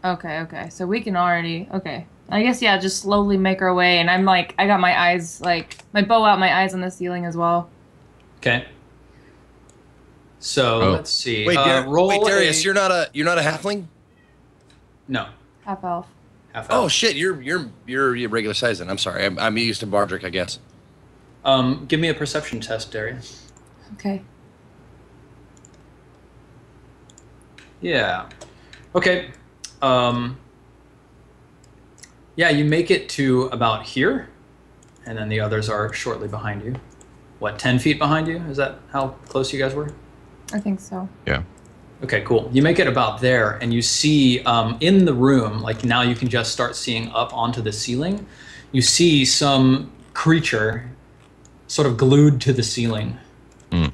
Speaker 2: Okay. So we can already... Okay. I guess, yeah, just slowly make our way. And I'm like... I got my eyes, like... My bow out, my eyes on the ceiling as well.
Speaker 1: Okay. So, let's see.
Speaker 5: Wait,
Speaker 1: roll
Speaker 5: Darius, you're not a halfling?
Speaker 1: No.
Speaker 2: Half elf.
Speaker 1: Half
Speaker 5: Oh
Speaker 1: elf.
Speaker 5: shit, you're regular size then. I'm sorry. I'm used to Bardric, I guess.
Speaker 1: Give me a perception test, Darius.
Speaker 2: Okay.
Speaker 1: Yeah. Okay. Yeah, you make it to about here, and then the others are shortly behind you. What, 10 feet behind you? Is that how close you guys were?
Speaker 2: I think so.
Speaker 6: Yeah.
Speaker 1: Okay, cool. You make it about there, and you see in the room, like now you can just start seeing up onto the ceiling, you see some creature sort of glued to the ceiling
Speaker 2: Oh,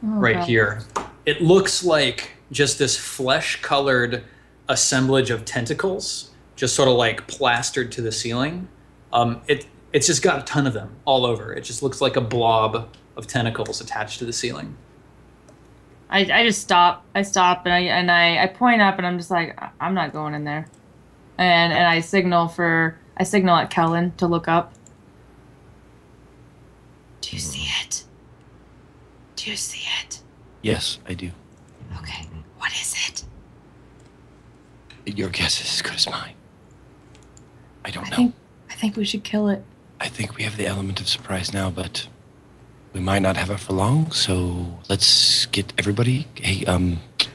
Speaker 1: right
Speaker 2: God.
Speaker 1: here. It looks like just this flesh-colored assemblage of tentacles, just sort of like plastered to the ceiling. It's just got a ton of them all over. It just looks like a blob of tentacles attached to the ceiling.
Speaker 2: I just stop. I stop and I point up and I'm just like, I'm not going in there. And I signal at Kellen to look up. Do you see it? Do you see it?
Speaker 5: Yes, I do.
Speaker 2: Okay. What is it?
Speaker 5: Your guess is as good as mine. I don't know.
Speaker 2: I think we should kill it.
Speaker 5: I think we have the element of surprise now, but we might not have it for long, so let's get everybody... Hey,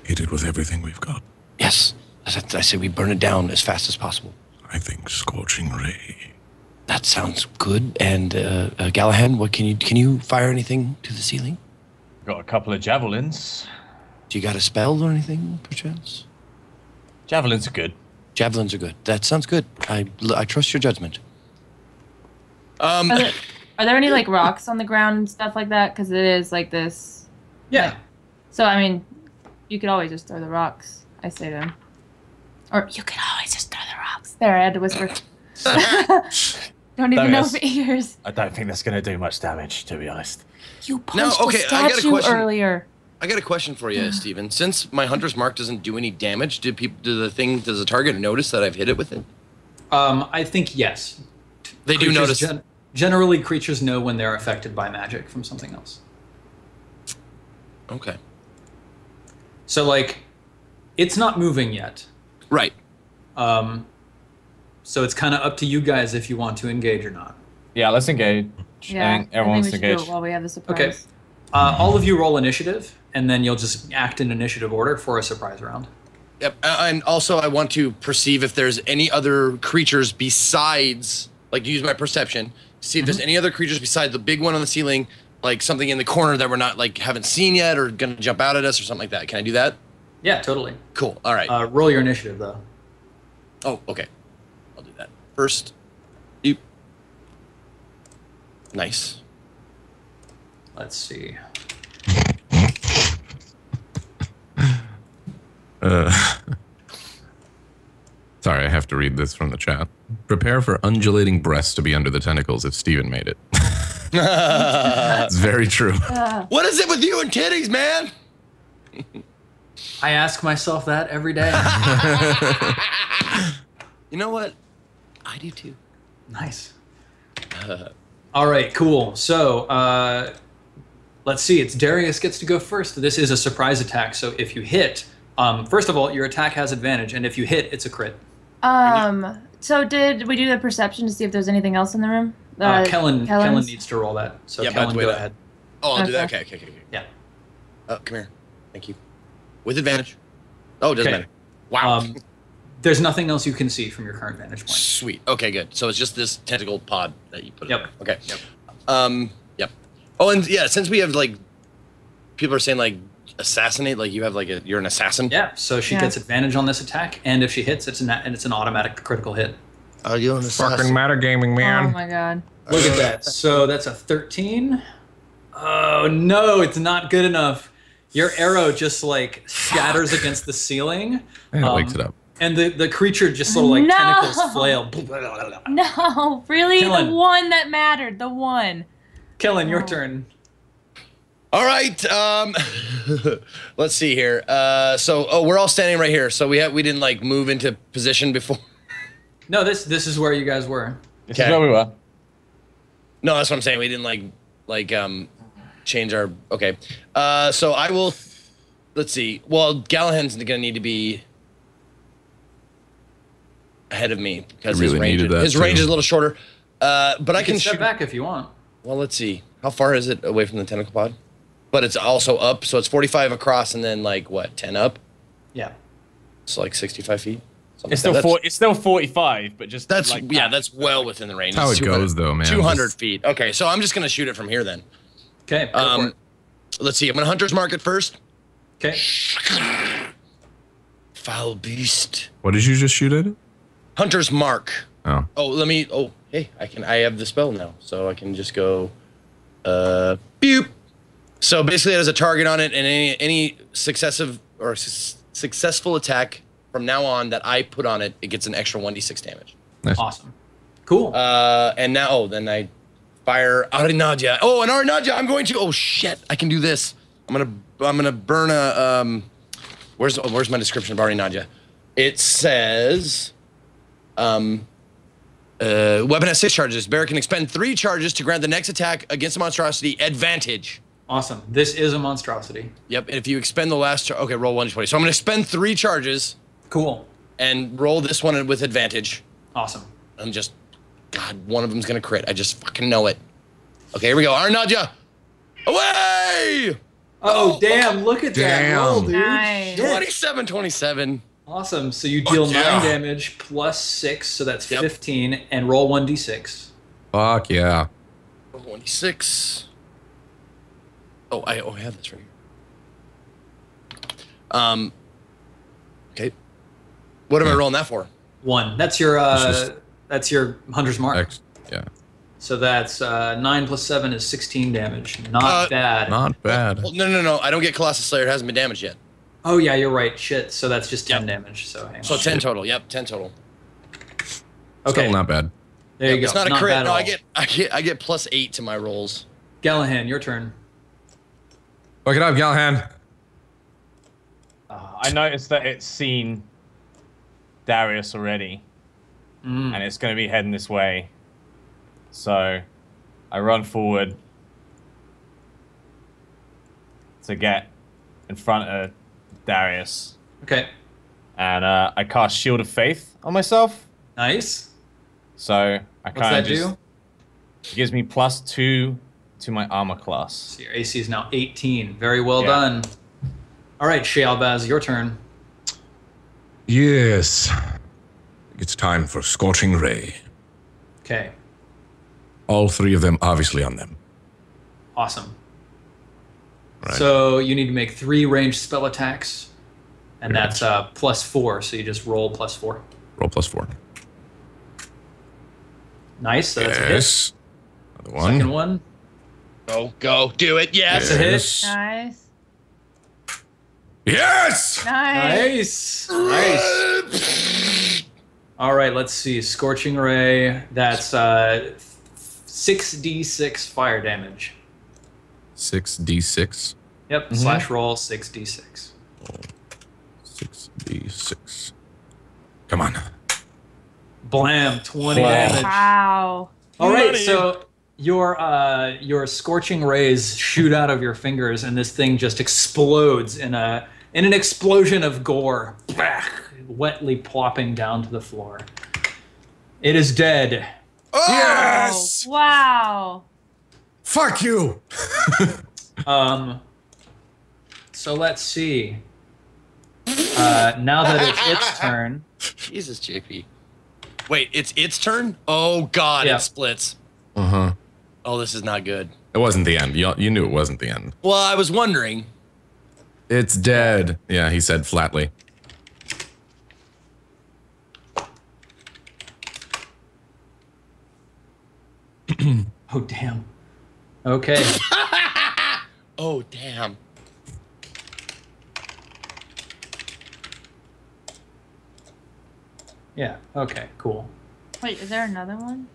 Speaker 4: Hit it with everything we've got.
Speaker 5: yes. I say we burn it down as fast as possible.
Speaker 4: I think scorching ray.
Speaker 5: That sounds good. And, Gallahan, what can you fire anything to the ceiling?
Speaker 3: Got a couple of javelins.
Speaker 5: Do you got a spell or anything, perchance?
Speaker 3: Javelins are good.
Speaker 5: Javelins are good. That sounds good. I trust your judgment.
Speaker 2: Are there any like rocks on the ground and stuff like that? Because it is like this.
Speaker 1: Yeah.
Speaker 2: Like, so I mean, you could always just throw the rocks. I say to him. Or you could always just throw the rocks. There, I had to whisper. Don't even know if it hears.
Speaker 3: I don't think that's going to do much damage, to be honest.
Speaker 2: You punched the
Speaker 5: I got a
Speaker 2: statue
Speaker 5: question.
Speaker 2: earlier.
Speaker 5: I got a question for you, Steven. Since my hunter's mark doesn't do any damage, does the target notice that I've hit it with it?
Speaker 1: I think yes.
Speaker 5: They do notice.
Speaker 1: Generally, creatures know when they're affected by magic from something else.
Speaker 5: Okay.
Speaker 1: So, like, it's not moving yet.
Speaker 5: Right.
Speaker 1: So it's kind of up to you guys if you want to engage or not.
Speaker 3: Yeah, let's engage.
Speaker 2: Yeah,
Speaker 3: Everyone
Speaker 2: I
Speaker 3: wants
Speaker 2: think
Speaker 3: to
Speaker 2: we should do
Speaker 3: engage.
Speaker 2: it while we have the surprise.
Speaker 1: Okay. All of you roll initiative, and then you'll just act in initiative order for a surprise round.
Speaker 5: Yep. And also, I want to perceive if there's any other creatures besides, like, use my perception to see if there's any other creatures besides the big one on the ceiling, like something in the corner that we're not, like, haven't seen yet or gonna jump out at us or something like that. Can I do that?
Speaker 1: Yeah, totally.
Speaker 5: Cool. All right.
Speaker 1: Roll your initiative, though.
Speaker 5: Oh, okay. I'll do that. First. Doop. Nice.
Speaker 1: Let's see.
Speaker 6: Sorry, I have to read this from the chat. Prepare for undulating breasts to be under the tentacles if Steven made it. It's very true.
Speaker 5: What is it with you and titties, man?
Speaker 1: I ask myself that every day.
Speaker 5: You know what? I do too.
Speaker 1: Nice. All right, cool. So let's see. It's Darius gets to go first. This is a surprise attack. So if you hit, first of all, your attack has advantage, and if you hit, it's a crit.
Speaker 2: So did we do the perception to see if there's anything else in the room?
Speaker 1: Kellen needs to roll that. So
Speaker 5: Yeah,
Speaker 1: Kellen, go ahead.
Speaker 5: Oh, I'll do that. Okay.
Speaker 1: Yeah.
Speaker 5: Oh, come here. Thank you. With advantage. Oh, it doesn't matter. Wow.
Speaker 1: There's nothing else you can see from your current vantage point.
Speaker 5: Sweet. Okay, good. So it's just this tentacle pod that you put in.
Speaker 1: Yep.
Speaker 5: Okay. Yep. Yep. Oh, and yeah, since we have like, people are saying like assassinate, like you have like you're an assassin.
Speaker 1: Yeah. So she gets advantage on this attack, and if she hits, it's an automatic critical hit.
Speaker 5: Oh, you're an assassin.
Speaker 6: Fucking metagaming, man.
Speaker 2: Oh my god.
Speaker 1: Look at that. So that's a 13. Oh no, it's not good enough. Your arrow just like shatters against the ceiling.
Speaker 6: Yeah, it wakes it up.
Speaker 1: And the creature just sort of like tentacles flail.
Speaker 2: No, really?
Speaker 1: Kellen.
Speaker 2: The one that mattered. The one.
Speaker 1: Kellen, your turn.
Speaker 5: All right. Let's see here. We're all standing right here. So we didn't like move into position before.
Speaker 1: No, this is where you guys were.
Speaker 3: This is where we were.
Speaker 5: No, that's what I'm saying. We didn't change our. Okay. So I will. Let's see. Well, Gallahan's gonna need to be ahead of me because
Speaker 6: I really
Speaker 5: his range is a little shorter. But I can
Speaker 1: step
Speaker 5: shoot
Speaker 1: back if you want.
Speaker 5: Well, let's see. How far is it away from the tentacle pod? But it's also up, so it's 45 across, and then like what, 10 up?
Speaker 1: Yeah.
Speaker 5: So like 65 feet.
Speaker 3: It's still it's still 45, but just
Speaker 5: that's
Speaker 3: like
Speaker 5: that's well within the range.
Speaker 6: That's how it goes, though, man.
Speaker 5: 200 feet. Okay, so I'm just gonna shoot it from here then.
Speaker 1: Okay. Go for it.
Speaker 5: Let's see. I'm gonna hunter's mark it first.
Speaker 1: Okay.
Speaker 5: Foul beast.
Speaker 6: What did you just shoot at it?
Speaker 5: Hunter's mark.
Speaker 6: Oh.
Speaker 5: Oh, let me. Oh, hey, I have the spell now, so I can just go. Boop. So basically, it has a target on it, and any successive or successful attack from now on that I put on it, it gets an extra 1d6 damage.
Speaker 6: Nice.
Speaker 1: Awesome. Cool.
Speaker 5: And now, then I fire Arinadja. Oh, an Arinadja! I'm going to. Oh shit! I can do this. I'm gonna burn a. Where's my description of Arinadja? It says. Weapon has 6 charges. Bear can expend 3 charges to grant the next attack against a monstrosity advantage.
Speaker 1: Awesome. This is a monstrosity.
Speaker 5: Yep. And if you expend the last okay, roll 1d20. So I'm gonna expend 3 charges.
Speaker 1: Cool.
Speaker 5: And roll this one with advantage.
Speaker 1: Awesome.
Speaker 5: I'm just, God, one of them's gonna crit. I just fucking know it. Okay, here we go. Arinadja, away!
Speaker 1: Oh, damn! Look at that roll, dude.
Speaker 2: Nice.
Speaker 1: Shit.
Speaker 5: 27.
Speaker 1: Awesome. So you deal 9 damage plus 6, so that's 15, and roll 1d6.
Speaker 6: Fuck yeah.
Speaker 5: Roll 1d6. Oh, I have this right here. Okay. What am I rolling that for?
Speaker 1: 1. That's your hunter's mark.
Speaker 6: Yeah.
Speaker 1: So that's 9 plus 7 is 16 damage. Not bad.
Speaker 6: Not bad.
Speaker 5: Well, no. I don't get Colossus Slayer. It hasn't been damaged yet.
Speaker 1: Oh yeah, you're right. Shit. So that's just 10 damage. So hang on.
Speaker 5: So 10 total. Yep, 10 total.
Speaker 1: Okay.
Speaker 6: Still not bad.
Speaker 1: There you go.
Speaker 5: It's not a crit.
Speaker 1: bad at
Speaker 5: No,
Speaker 1: all.
Speaker 5: I get plus 8 to my rolls.
Speaker 1: Gallahan, your turn.
Speaker 6: Fuck it up, Gallahan.
Speaker 3: I noticed that it's seen Darius already, and it's going to be heading this way. So I run forward to get in front of Darius.
Speaker 1: Okay.
Speaker 3: And I cast Shield of Faith on myself.
Speaker 1: Nice.
Speaker 3: So I kind of
Speaker 1: do?
Speaker 3: It gives me +2 to my armor class.
Speaker 1: So your AC is now 18. Very well done. All right, Shealbaz, your turn.
Speaker 4: Yes. It's time for Scorching Ray.
Speaker 1: Okay.
Speaker 4: All 3 of them obviously on them.
Speaker 1: Awesome.
Speaker 4: Right.
Speaker 1: So you need to make 3 ranged spell attacks, and that's +4. So you just roll +4.
Speaker 6: Roll +4.
Speaker 1: Nice. So that's a hit.
Speaker 4: Yes. Another one.
Speaker 1: Second one.
Speaker 5: Go, do it. Yes.
Speaker 1: That's a hit.
Speaker 2: Nice.
Speaker 4: Yes!
Speaker 2: Nice.
Speaker 1: Nice. All right, let's see. Scorching Ray. That's 6d6 fire damage.
Speaker 6: 6d6.
Speaker 1: Yep. / roll 6d6.
Speaker 6: 6d6. Come on.
Speaker 1: Blam. 20 damage.
Speaker 2: Wow.
Speaker 1: All right, so your scorching rays shoot out of your fingers, and this thing just explodes in an explosion of gore, wetly plopping down to the floor. It is dead.
Speaker 5: Oh!
Speaker 4: Yes!
Speaker 2: Wow.
Speaker 4: Fuck you!
Speaker 1: So let's see. Now that it's its turn.
Speaker 5: Jesus, JP. Wait, it's its turn? Oh, God,
Speaker 1: Yeah.
Speaker 5: it splits.
Speaker 6: Uh-huh.
Speaker 5: Oh, this is not good.
Speaker 6: It wasn't the end. You knew it wasn't the end.
Speaker 5: Well, I was wondering.
Speaker 6: It's dead. Yeah, he said flatly.
Speaker 1: Oh, damn. Okay.
Speaker 5: Oh, damn.
Speaker 1: Yeah, okay, cool.
Speaker 2: Wait, is there another one?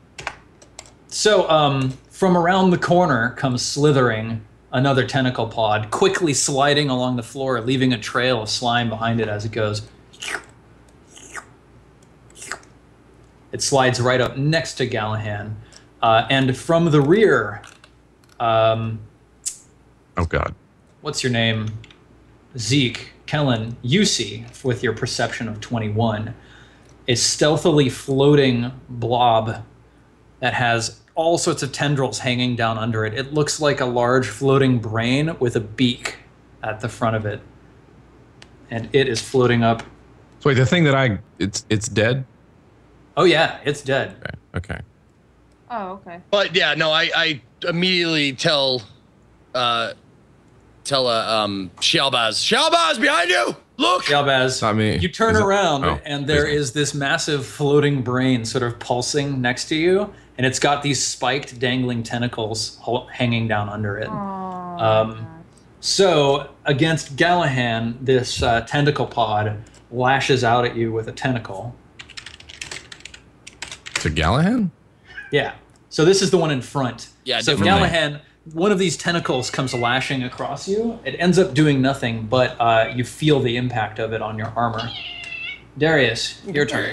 Speaker 1: So, from around the corner comes slithering another tentacle pod, quickly sliding along the floor, leaving a trail of slime behind it as it goes. It slides right up next to Gallahan. And from the rear,
Speaker 6: Oh, God.
Speaker 1: what's your name? Zeke, Kellen, you see, with your perception of 21, a stealthily floating blob that has all sorts of tendrils hanging down under it. It looks like a large floating brain with a beak at the front of it. And it is floating up.
Speaker 6: So wait, the thing that it's dead?
Speaker 1: Oh yeah, it's dead.
Speaker 6: Okay.
Speaker 2: Oh, okay.
Speaker 5: But yeah, no, I immediately tell Shalbaz, Shalbaz, behind you! Look!
Speaker 1: Yalbaz,
Speaker 6: Not me.
Speaker 1: you turn
Speaker 6: Is it?
Speaker 1: around
Speaker 6: Oh,
Speaker 1: and there
Speaker 6: please.
Speaker 1: is this massive floating brain sort of pulsing next to you, and it's got these spiked dangling tentacles hanging down under it.
Speaker 2: Oh,
Speaker 1: So against Gallahan, this tentacle pod lashes out at you with a tentacle.
Speaker 6: To Gallahan?
Speaker 1: Yeah. So this is the one in front.
Speaker 5: Yeah,
Speaker 1: So
Speaker 5: different
Speaker 1: Gallahan, one of these tentacles comes lashing across you. It ends up doing nothing, but you feel the impact of it on your armor. Darius, your turn.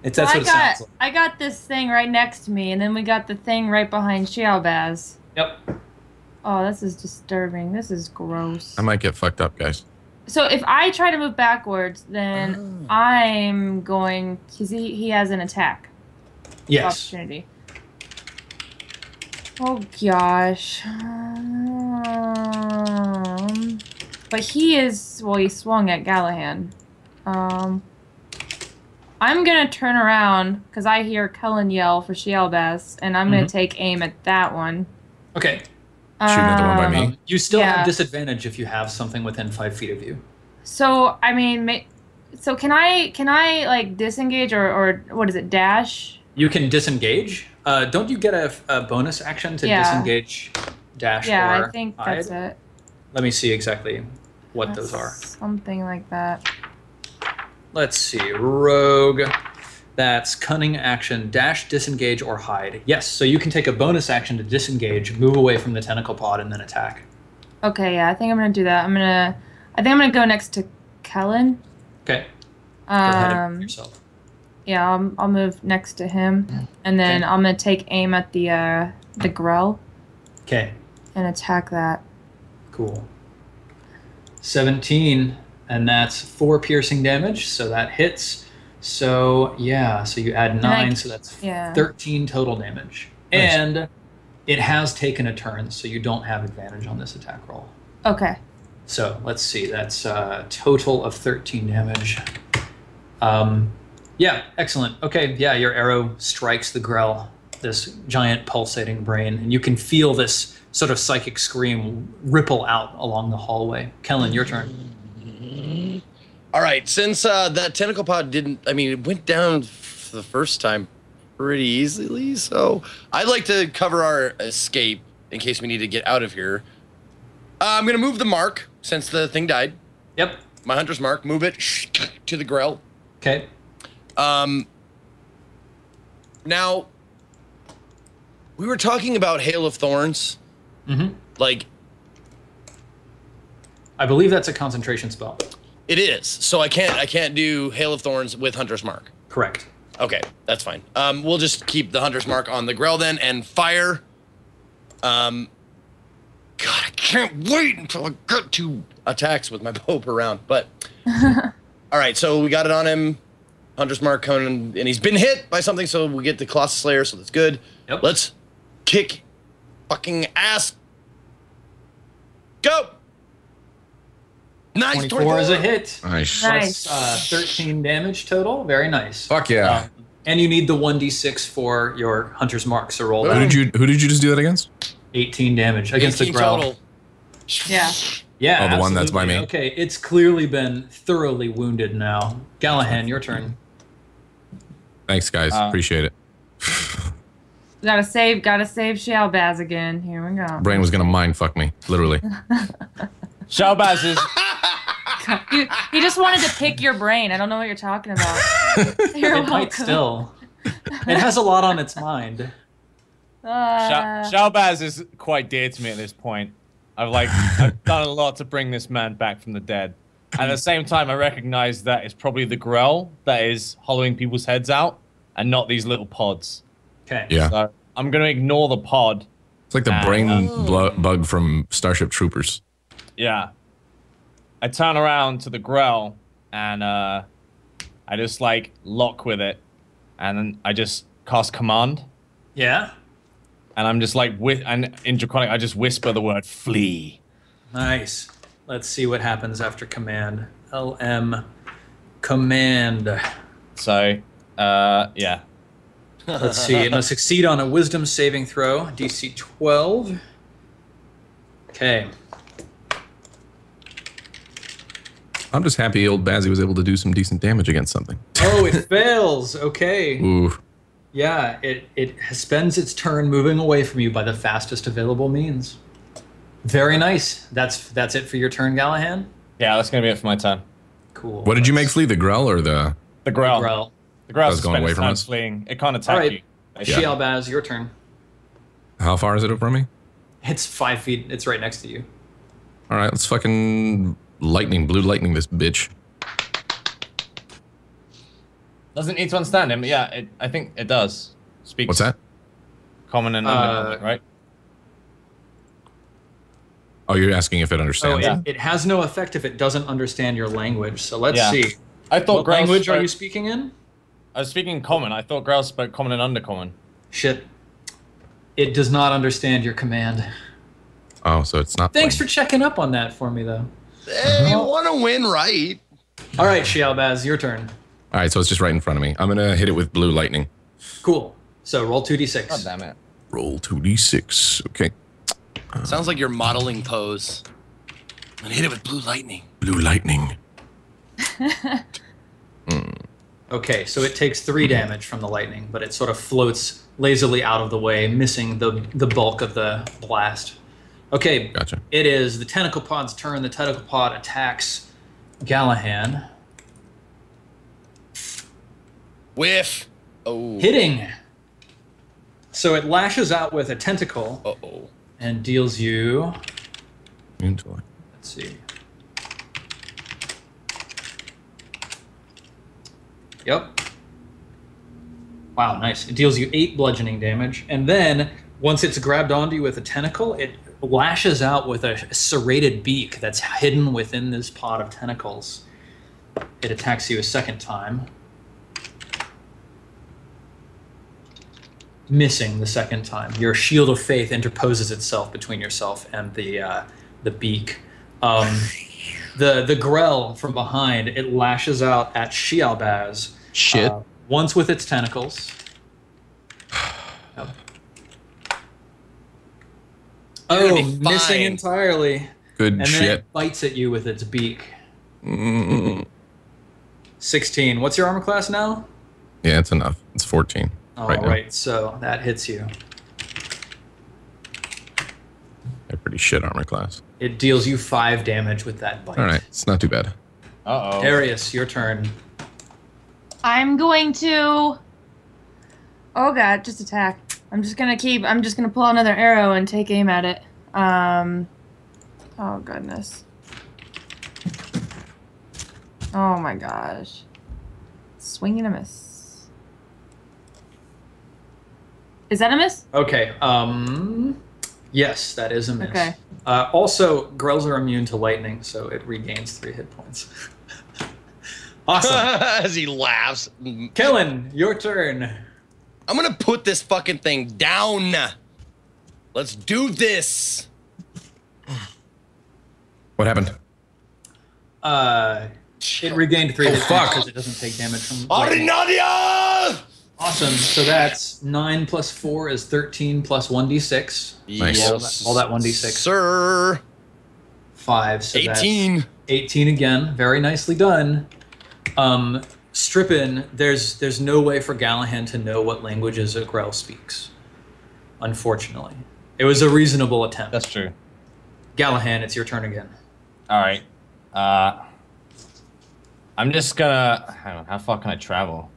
Speaker 1: That's what it sounds like.
Speaker 2: I got this thing right next to me, and then we got the thing right behind Shalbaz.
Speaker 1: Yep.
Speaker 2: Oh, this is disturbing. This is gross.
Speaker 6: I might get fucked up, guys.
Speaker 2: So if I try to move backwards, then I'm going... Because he has an attack
Speaker 1: Yes.
Speaker 2: opportunity. Oh, gosh. But he is... Well, he swung at Gallahan. I'm going to turn around, because I hear Cullen yell for Shalbaz, and I'm going to take aim at that one.
Speaker 1: Okay.
Speaker 6: Shoot another one by me.
Speaker 1: You still
Speaker 2: Yeah.
Speaker 1: have disadvantage if you have something within 5 feet of you.
Speaker 2: So, I mean... So can I like, disengage or what is it, dash?
Speaker 1: You can disengage. Don't you get a bonus action to disengage, dash,
Speaker 2: Yeah,
Speaker 1: or
Speaker 2: I think
Speaker 1: hide?
Speaker 2: that's it.
Speaker 1: Let me see exactly what those are.
Speaker 2: Something like that.
Speaker 1: Let's see. Rogue. That's cunning action, dash, disengage, or hide. Yes, so you can take a bonus action to disengage, move away from the tentacle pod, and then attack.
Speaker 2: Okay, yeah, I think I'm gonna do that. I think I'm gonna go next to Kellen.
Speaker 1: Okay. Go ahead and move yourself.
Speaker 2: Yeah, I'll move next to him, and then
Speaker 1: Okay.
Speaker 2: I'm gonna take aim at the Grell
Speaker 1: Okay.
Speaker 2: and attack that.
Speaker 1: Cool. 17, and that's 4 piercing damage, so that hits. So, yeah, so you add 9, so that's 13 total damage.
Speaker 6: Nice.
Speaker 1: And it has taken a turn, so you don't have advantage on this attack roll.
Speaker 2: Okay.
Speaker 1: So, let's see, that's a total of 13 damage. Yeah, excellent. Okay, yeah, your arrow strikes the Grell, this giant pulsating brain, and you can feel this sort of psychic scream ripple out along the hallway. Kellen, your turn.
Speaker 5: All right, since that tentacle pod it went down for the first time pretty easily, so I'd like to cover our escape in case we need to get out of here. I'm gonna move the mark since the thing died.
Speaker 1: Yep.
Speaker 5: My hunter's mark. Move it to the grill.
Speaker 1: Okay.
Speaker 5: Now, we were talking about Hail of Thorns.
Speaker 1: Mm-hmm.
Speaker 5: Like,
Speaker 1: I believe that's a concentration spell.
Speaker 5: it is. So I can't do Hail of Thorns with hunter's mark.
Speaker 1: Correct.
Speaker 5: Okay, that's fine. We'll just keep the hunter's mark on the grill then and fire. God, I can't wait until I get to attacks with my bow per round. But all right, so we got it on him. Hunter's mark coming, and he's been hit by something, so we get the Colossus Slayer, so that's good.
Speaker 1: Yep.
Speaker 5: Let's kick fucking ass. Go. Nice.
Speaker 1: 24 is a hit.
Speaker 6: Nice.
Speaker 2: Nice.
Speaker 1: 13 damage total. Very nice.
Speaker 6: Fuck yeah.
Speaker 1: And you need the 1d6 for your hunter's mark, so roll
Speaker 6: Who
Speaker 1: that.
Speaker 6: did you just do that against?
Speaker 1: 18 damage against the
Speaker 5: 18
Speaker 1: growl.
Speaker 5: total.
Speaker 2: Yeah.
Speaker 1: Yeah,
Speaker 6: Oh, the one that's by
Speaker 1: absolutely.
Speaker 6: me.
Speaker 1: Okay, it's clearly been thoroughly wounded now. Gallahan, your turn.
Speaker 6: Thanks, guys. Appreciate it.
Speaker 2: Gotta save Shalbaz again. Here we go.
Speaker 6: Brain was gonna mind fuck me, literally.
Speaker 3: Shalbaz is
Speaker 2: He just wanted to pick your brain. I don't know what you're talking about. You're
Speaker 1: It might
Speaker 2: welcome.
Speaker 1: still. It has a lot on its mind.
Speaker 3: Shalbaz is quite dear to me at this point. I've done a lot to bring this man back from the dead. At the same time, I recognize that it's probably the Grell that is hollowing people's heads out, and not these little pods.
Speaker 1: Okay.
Speaker 6: Yeah.
Speaker 3: So I'm gonna ignore the pod.
Speaker 6: It's like the brain bug from Starship Troopers.
Speaker 3: Yeah. I turn around to the Grell, and I just like lock with it, and then I just cast command.
Speaker 1: Yeah.
Speaker 3: And I'm just like, and in Draconic, I just whisper the word flee.
Speaker 1: Nice. Let's see what happens after command. LM command.
Speaker 3: So, yeah.
Speaker 1: Let's see. It must succeed on a wisdom saving throw. DC 12. Okay.
Speaker 6: I'm just happy old Bazzy was able to do some decent damage against something.
Speaker 1: Oh, it fails. Okay.
Speaker 6: Ooh.
Speaker 1: Yeah, it spends its turn moving away from you by the fastest available means. Very nice. That's it for your turn, Gallahan?
Speaker 3: Yeah, that's gonna be it for my turn.
Speaker 1: Cool.
Speaker 6: What did you make flee? The Grell or the...
Speaker 3: The Grell.
Speaker 1: Grell.
Speaker 3: The Grell
Speaker 6: That's going away from us?
Speaker 3: fleeing. It can't attack
Speaker 1: All right.
Speaker 3: you.
Speaker 1: Shialbaz, your turn.
Speaker 6: How far is it from me?
Speaker 1: It's 5 feet. It's right next to you.
Speaker 6: All right, let's fucking blue lightning this bitch.
Speaker 3: Doesn't need to understand him, but yeah, I think it does. Speaks
Speaker 6: What's that?
Speaker 3: Common and undercommon, right?
Speaker 6: Oh, you're asking if it
Speaker 1: Oh,
Speaker 6: understands.
Speaker 3: yeah.
Speaker 1: it has no effect if it doesn't understand your language. So let's
Speaker 3: Yeah.
Speaker 1: see.
Speaker 3: I thought
Speaker 1: What
Speaker 3: Grell
Speaker 1: language are
Speaker 3: spoke-
Speaker 1: you speaking in?
Speaker 3: I was speaking common. I thought Grell spoke common and undercommon.
Speaker 1: Shit. It does not understand your command.
Speaker 6: Oh, so it's not...
Speaker 1: Thanks for checking up on that for me, though.
Speaker 5: Hey, you want to win, right?
Speaker 1: All right, Shialbaz, your turn.
Speaker 6: All right, so it's just right in front of me. I'm going to hit it with blue lightning.
Speaker 1: Cool. So roll 2d6.
Speaker 3: God damn it.
Speaker 6: Roll 2d6. Okay.
Speaker 5: Sounds like you're modeling pose. I'm gonna hit it with blue lightning.
Speaker 6: Blue lightning.
Speaker 1: Okay, so it takes 3 damage from the lightning, but it sort of floats lazily out of the way, missing the bulk of the blast. Okay,
Speaker 6: Gotcha.
Speaker 1: it is the tentacle pod's turn. The tentacle pod attacks Gallahan.
Speaker 5: Whiff. Oh.
Speaker 1: Hitting. So it lashes out with a tentacle
Speaker 5: Uh-oh.
Speaker 1: and deals you,
Speaker 6: Intellect.
Speaker 1: let's see. Yep. Wow, nice. It deals you 8 bludgeoning damage, and then once it's grabbed onto you with a tentacle, it lashes out with a serrated beak that's hidden within this pod of tentacles. It attacks you a second time. Missing the second time. Your shield of faith interposes itself between yourself and the beak. The Grell from behind, it lashes out at Shialbaz.
Speaker 6: Shit.
Speaker 1: Once with its tentacles. Yep.
Speaker 5: You're gonna
Speaker 1: Oh,
Speaker 5: be
Speaker 1: missing
Speaker 5: fine.
Speaker 1: entirely.
Speaker 6: Good
Speaker 1: And then
Speaker 6: shit.
Speaker 1: it bites at you with its beak.
Speaker 6: Mm.
Speaker 1: 16. What's your armor class now?
Speaker 6: Yeah, it's enough. It's 14
Speaker 1: All
Speaker 6: right now.
Speaker 1: right, so that hits you.
Speaker 6: I'm pretty shit armor class.
Speaker 1: It deals you 5 damage with that bite.
Speaker 6: All right, it's not too bad.
Speaker 3: Uh-oh.
Speaker 1: Darius, your turn.
Speaker 2: I'm going to. Oh god, just attack. I'm just gonna pull out another arrow and take aim at it. Oh goodness. Oh my gosh. Swing and a miss. Is that a miss?
Speaker 1: Okay. Yes, that is a miss.
Speaker 2: Okay.
Speaker 1: Also, Grells are immune to lightning, so it regains 3 hit points. Awesome.
Speaker 5: As he laughs.
Speaker 1: Kellen, your turn.
Speaker 5: I'm gonna put this fucking thing down. Let's do this.
Speaker 6: What happened?
Speaker 1: It regained 3 hit points because it doesn't take damage from lightning.
Speaker 5: Arinadia!
Speaker 1: Awesome. So that's 9 plus 4 is 13 plus 1d6.
Speaker 6: Nice.
Speaker 1: All that 1d6.
Speaker 5: Sir.
Speaker 1: 5. So
Speaker 5: 18.
Speaker 1: That's 18 again. Very nicely done. Strippin, there's no way for Gallahan to know what languages a Grell speaks. Unfortunately. It was a reasonable attempt.
Speaker 3: That's true.
Speaker 1: Gallahan, it's your turn again.
Speaker 3: All right. I'm just gonna. Hang on. How far can I travel?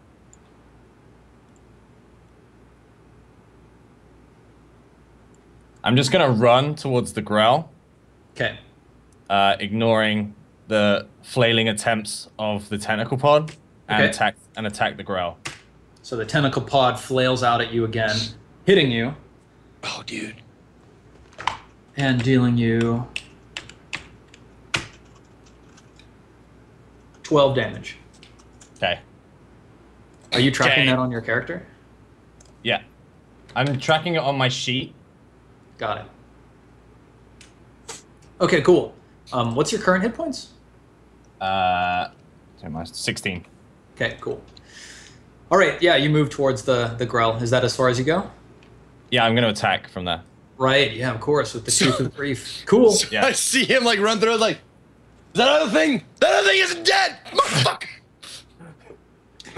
Speaker 3: I'm just gonna run towards the Grell,
Speaker 1: Okay.
Speaker 3: ignoring the flailing attempts of the tentacle pod, and
Speaker 1: Okay.
Speaker 3: attack the Grell.
Speaker 1: So the tentacle pod flails out at you again, hitting you
Speaker 5: Oh, dude.
Speaker 1: and dealing you 12 damage.
Speaker 3: Okay.
Speaker 1: Are you tracking
Speaker 5: Okay.
Speaker 1: that on your character?
Speaker 3: Yeah. I'm tracking it on my sheet.
Speaker 1: Got it. Okay, cool. What's your current hit points?
Speaker 3: 16.
Speaker 1: Okay, cool. All right, yeah, you move towards the Grell. Is that as far as you go?
Speaker 3: Yeah, I'm gonna attack from there.
Speaker 1: Right, yeah, of course, with the Tooth of Grief. Cool.
Speaker 3: Yeah.
Speaker 5: I see him like run through it like, that other thing isn't dead! Motherfucker!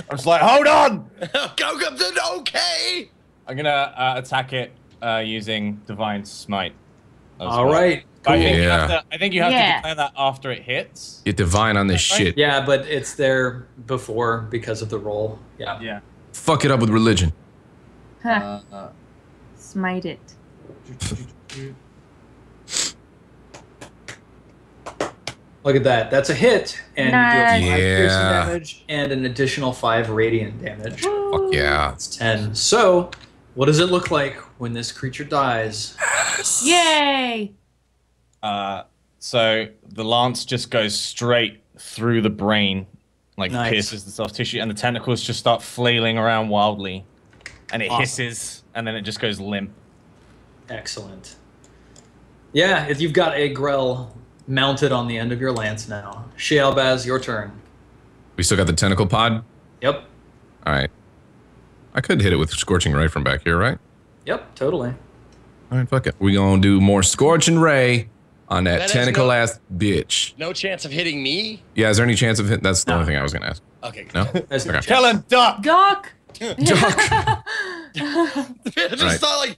Speaker 3: I'm just like, hold on!
Speaker 5: Okay!
Speaker 3: I'm gonna attack it using Divine Smite. as
Speaker 1: All
Speaker 3: well.
Speaker 1: right,
Speaker 3: But
Speaker 1: cool.
Speaker 3: I think you have
Speaker 2: Yeah.
Speaker 3: to declare that after it hits.
Speaker 6: Get divine on this shit.
Speaker 1: Yeah, but it's there before because of the roll. Yeah.
Speaker 3: Yeah.
Speaker 6: Fuck it up with religion.
Speaker 2: Huh. Smite it.
Speaker 1: Look at that. That's a hit, and you deal 5 piercing
Speaker 6: Yeah.
Speaker 1: damage and an additional 5 radiant damage.
Speaker 6: Fuck yeah.
Speaker 1: That's 10. So, what does it look like when this creature dies?
Speaker 2: Yay!
Speaker 3: So the lance just goes straight through the brain, like
Speaker 1: Nice.
Speaker 3: pierces the soft tissue, and the tentacles just start flailing around wildly, and it
Speaker 1: Awesome.
Speaker 3: hisses, and then it just goes limp.
Speaker 1: Excellent. Yeah, if you've got a Grell mounted on the end of your lance now. Shealbaz, your turn.
Speaker 6: We still got the tentacle pod?
Speaker 1: Yep.
Speaker 6: All right. I could hit it with Scorching Ray from back here, right?
Speaker 1: Yep, totally.
Speaker 6: All right, fuck it. We gonna do more Scorching Ray on that
Speaker 5: That has
Speaker 6: tentacle
Speaker 5: no-
Speaker 6: ass bitch.
Speaker 5: No chance of hitting me?
Speaker 6: Yeah, is there any chance of hit? That's the
Speaker 1: No.
Speaker 6: only thing I was gonna ask.
Speaker 5: Okay.
Speaker 6: No?
Speaker 1: There's no
Speaker 6: Okay.
Speaker 1: chance.
Speaker 3: Kellen, duck!
Speaker 2: Gawk!
Speaker 5: I just thought like,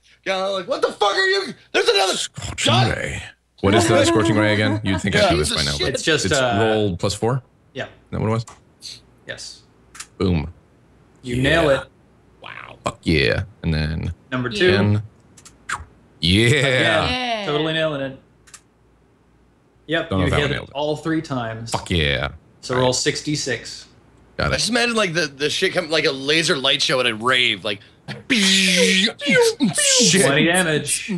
Speaker 5: what the fuck are you? There's another.
Speaker 6: Scorching
Speaker 5: Duck!
Speaker 6: Ray. What is the Scorching Ray again? You'd think I'd do this by now.
Speaker 5: Jesus
Speaker 6: But
Speaker 1: It's just
Speaker 6: it's roll plus 4? Is
Speaker 1: Yeah.
Speaker 6: that what it was?
Speaker 1: Yes.
Speaker 6: Boom.
Speaker 1: You nail it.
Speaker 5: Wow.
Speaker 6: Fuck yeah. And then
Speaker 1: Number 2.
Speaker 6: 10. Yeah.
Speaker 2: Yeah.
Speaker 1: Totally nailing it. Yep,
Speaker 6: Don't know
Speaker 1: you
Speaker 6: if that
Speaker 1: hit
Speaker 6: one
Speaker 1: it
Speaker 6: nailed it.
Speaker 1: all 3 times.
Speaker 6: Fuck yeah.
Speaker 1: So roll 66.
Speaker 6: Got
Speaker 5: I
Speaker 6: it.
Speaker 5: just imagine like the shit come like a laser light show at a rave, like.
Speaker 1: 20 damage.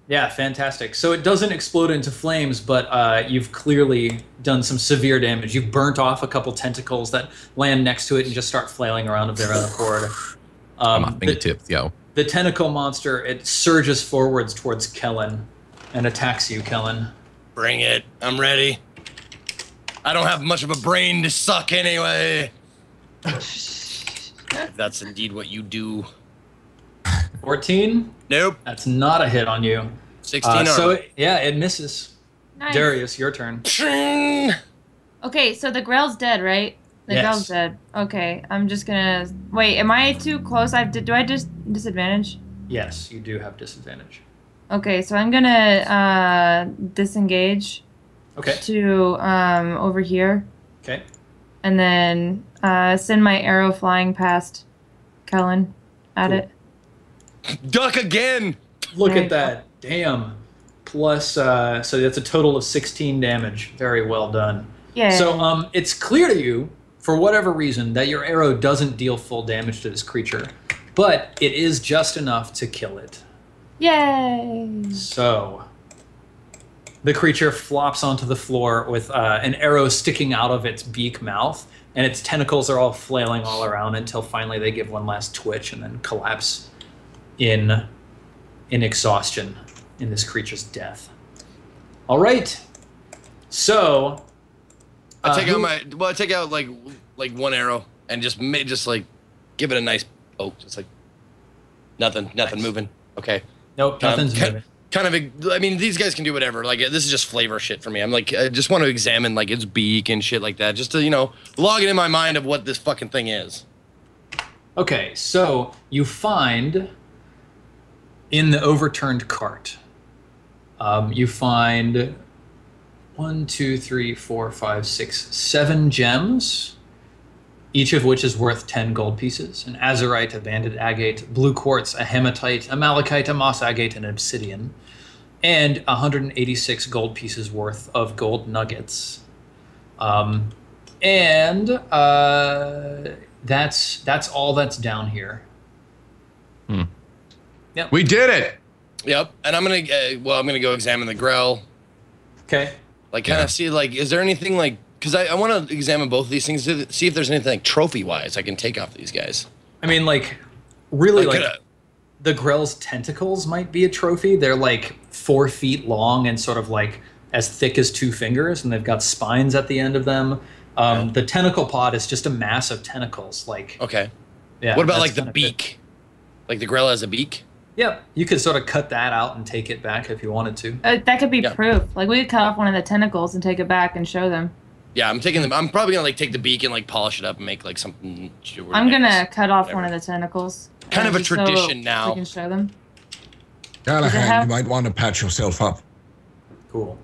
Speaker 1: Yeah, fantastic. So it doesn't explode into flames, but you've clearly done some severe damage. You've burnt off a couple tentacles that land next to it and just start flailing around of their own accord.
Speaker 6: On my fingertips, yo.
Speaker 1: The tentacle monster, it surges forwards towards Kellen and attacks you, Kellen.
Speaker 5: Bring it. I'm ready. I don't have much of a brain to suck anyway. If that's indeed what you do.
Speaker 1: 14?
Speaker 5: Nope.
Speaker 1: That's not a hit on you.
Speaker 5: 16
Speaker 1: So, yeah, it misses.
Speaker 2: Nice.
Speaker 1: Darius, your turn.
Speaker 2: Okay, so the Grell's dead, right? The
Speaker 1: Yes.
Speaker 2: Grell's dead. Okay, I'm just gonna... Wait, am I too close? Do I just disadvantage?
Speaker 1: Yes, you do have disadvantage.
Speaker 2: Okay, so I'm gonna disengage.
Speaker 1: Okay.
Speaker 2: To over here.
Speaker 1: Okay.
Speaker 2: And then send my arrow flying past Kellen at it.
Speaker 5: Duck again!
Speaker 1: Look at that. Damn. Plus, so that's a total of 16 damage. Very well done.
Speaker 2: Yeah.
Speaker 1: So it's clear to you, for whatever reason, that your arrow doesn't deal full damage to this creature, but it is just enough to kill it.
Speaker 2: Yay!
Speaker 1: So the creature flops onto the floor with an arrow sticking out of its beak mouth, and its tentacles are all flailing all around until finally they give one last twitch and then collapse in exhaustion in this creature's death. All right. So
Speaker 5: I take out like one arrow and just like give it a nice poke, just like nothing moving. Okay.
Speaker 1: Nope, nothing's moving.
Speaker 5: I mean, these guys can do whatever. Like, this is just flavor shit for me. I'm like, I just want to examine like its beak and shit like that, just to, you know, log it in my mind of what this fucking thing is.
Speaker 1: Okay, so you find in the overturned cart, you find 1, 2, 3, 4, 5, 6, 7 gems, each of which is worth 10 gold pieces: an azurite, a banded agate, blue quartz, a hematite, a malachite, a moss agate, and an obsidian, and 186 gold pieces worth of gold nuggets. That's all that's down here.
Speaker 6: Yep. We did it.
Speaker 5: Yep. And I'm gonna go examine the grell.
Speaker 1: Okay.
Speaker 5: Like, kind of see, like, is there anything like, because I want to examine both of these things to see if there's anything like trophy-wise I can take off these guys.
Speaker 1: I mean, like, really, like the grell's tentacles might be a trophy. They're like 4 feet long and sort of like as thick as 2 fingers, and they've got spines at the end of them. The tentacle pod is just a mass of tentacles. Like,
Speaker 5: okay.
Speaker 1: Yeah.
Speaker 5: What about like the beak? Like the grell has a beak?
Speaker 1: Yep. You could sort of cut that out and take it back if you wanted to.
Speaker 2: That could be proof. Like, we could cut off one of the tentacles and take it back and show them.
Speaker 5: Yeah, I'm probably gonna like take the beak and like polish it up and make like something.
Speaker 2: I'm gonna cut off one of the tentacles.
Speaker 5: Kind of a tradition now.
Speaker 2: So we can show them.
Speaker 4: Callahan, you might want to patch yourself up.
Speaker 1: Cool.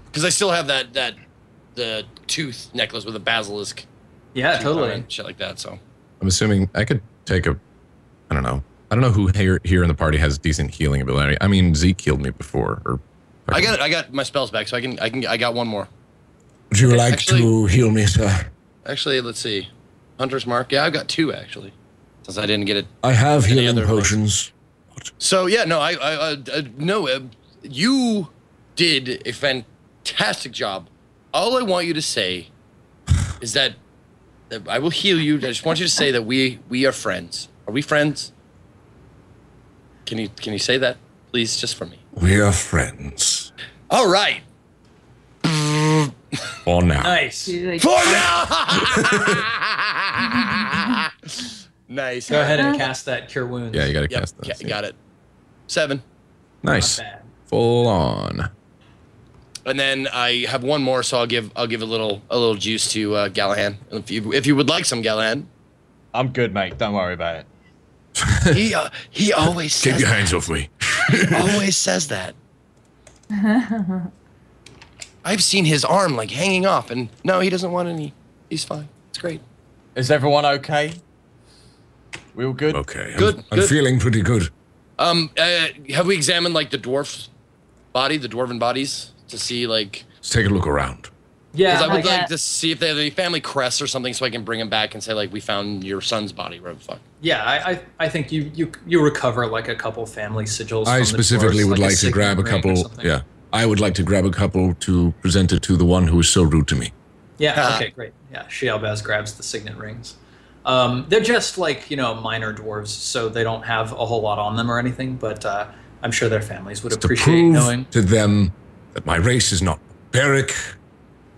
Speaker 5: Because I still have the tooth necklace with a basilisk.
Speaker 1: Yeah, totally.
Speaker 5: And shit like that. So
Speaker 6: I'm assuming I could take a. I don't know who here in the party has decent healing ability. I mean, Zeke healed me before. Or
Speaker 5: I got my spells back, so I got one more.
Speaker 4: Would you like to heal me, sir?
Speaker 5: Actually, let's see. Hunter's Mark. Yeah, I've got 2 actually, since I didn't get it.
Speaker 4: I have healing potions.
Speaker 5: So yeah, no, you did a fantastic job. All I want you to say is that I will heal you. I just want you to say that we are friends. Are we friends? Can you say that, please, just for me?
Speaker 4: We are friends.
Speaker 5: All right.
Speaker 6: For now.
Speaker 1: Nice.
Speaker 5: For now. Nice.
Speaker 1: Go ahead and cast that Cure Wounds.
Speaker 6: Yeah, you got to cast that.
Speaker 5: Got it. 7.
Speaker 6: Nice.
Speaker 1: Not bad.
Speaker 6: Full on.
Speaker 5: And then I have one more, so I'll give a little juice to Gallahan. If you would like some, Gallahan.
Speaker 3: I'm good, mate. Don't worry about it.
Speaker 5: He always says
Speaker 4: Keep your hands off me.
Speaker 5: He always says that. I've seen his arm like hanging off, and no, he doesn't want any. He's fine. It's great.
Speaker 3: Is everyone okay? We all good?
Speaker 4: Okay.
Speaker 5: Good.
Speaker 4: I'm feeling pretty good.
Speaker 5: Have we examined like the dwarven bodies to see like?
Speaker 4: Let's take a look around.
Speaker 1: Yeah.
Speaker 5: Because I would like to see if they have any family crests or something, so I can bring them back and say like, we found your son's body. Whatever the fuck.
Speaker 1: Yeah, I think you recover like a couple family sigils.
Speaker 4: I
Speaker 1: from
Speaker 4: specifically
Speaker 1: the dwarves,
Speaker 4: would like to
Speaker 1: signet
Speaker 4: grab a
Speaker 1: ring or
Speaker 4: couple.
Speaker 1: something.
Speaker 4: Yeah, I would like to grab a couple to present it to the one who is so rude to me.
Speaker 1: Yeah. Okay. Great. Yeah. Shealbaz grabs the signet rings. They're just like minor dwarves, so they don't have a whole lot on them or anything. But I'm sure their families would appreciate
Speaker 4: to prove
Speaker 1: knowing
Speaker 4: to them that my race is not barbaric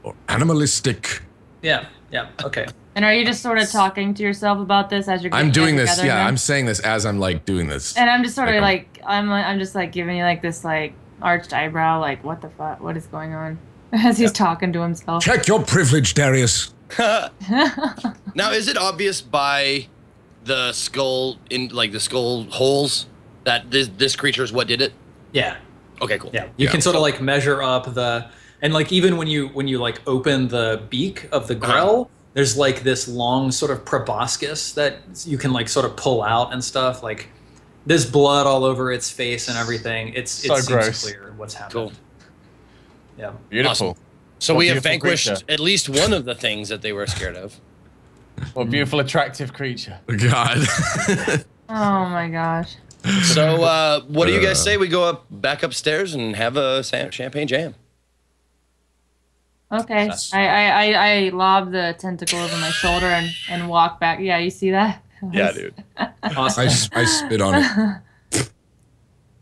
Speaker 4: or animalistic.
Speaker 1: Yeah. Yeah. Okay.
Speaker 2: And are you just sort of talking to yourself about this as you're getting
Speaker 6: I'm doing
Speaker 2: it
Speaker 6: this.
Speaker 2: together
Speaker 6: Yeah,
Speaker 2: then?
Speaker 6: I'm saying this as I'm like doing this.
Speaker 2: And I'm just sort of
Speaker 6: Like,
Speaker 2: I'm just like giving you like this like arched eyebrow, like what the fuck, what is going on? As he's talking to himself.
Speaker 4: Check your privilege, Darius.
Speaker 5: Now, is it obvious by the skull in like the skull holes that this creature is what did it?
Speaker 1: Yeah.
Speaker 5: Okay, cool.
Speaker 1: Yeah. You can sort of like measure up and like even when you like open the beak of the grell, there's like this long sort of proboscis that you can like sort of pull out and stuff. Like there's blood all over its face and everything. It seems clear what's happened.
Speaker 5: Cool.
Speaker 1: Yeah.
Speaker 3: Beautiful.
Speaker 5: Awesome. So we have vanquished
Speaker 3: creature.
Speaker 5: at least one of the things that they were scared of.
Speaker 3: What a beautiful, attractive creature.
Speaker 6: God.
Speaker 2: Oh my gosh.
Speaker 5: So what do you guys say we go back upstairs and have a champagne jam?
Speaker 2: Okay. I lob the tentacle over my shoulder and walk back. Yeah, you see that?
Speaker 5: Yeah, dude.
Speaker 1: Awesome.
Speaker 4: I spit on it.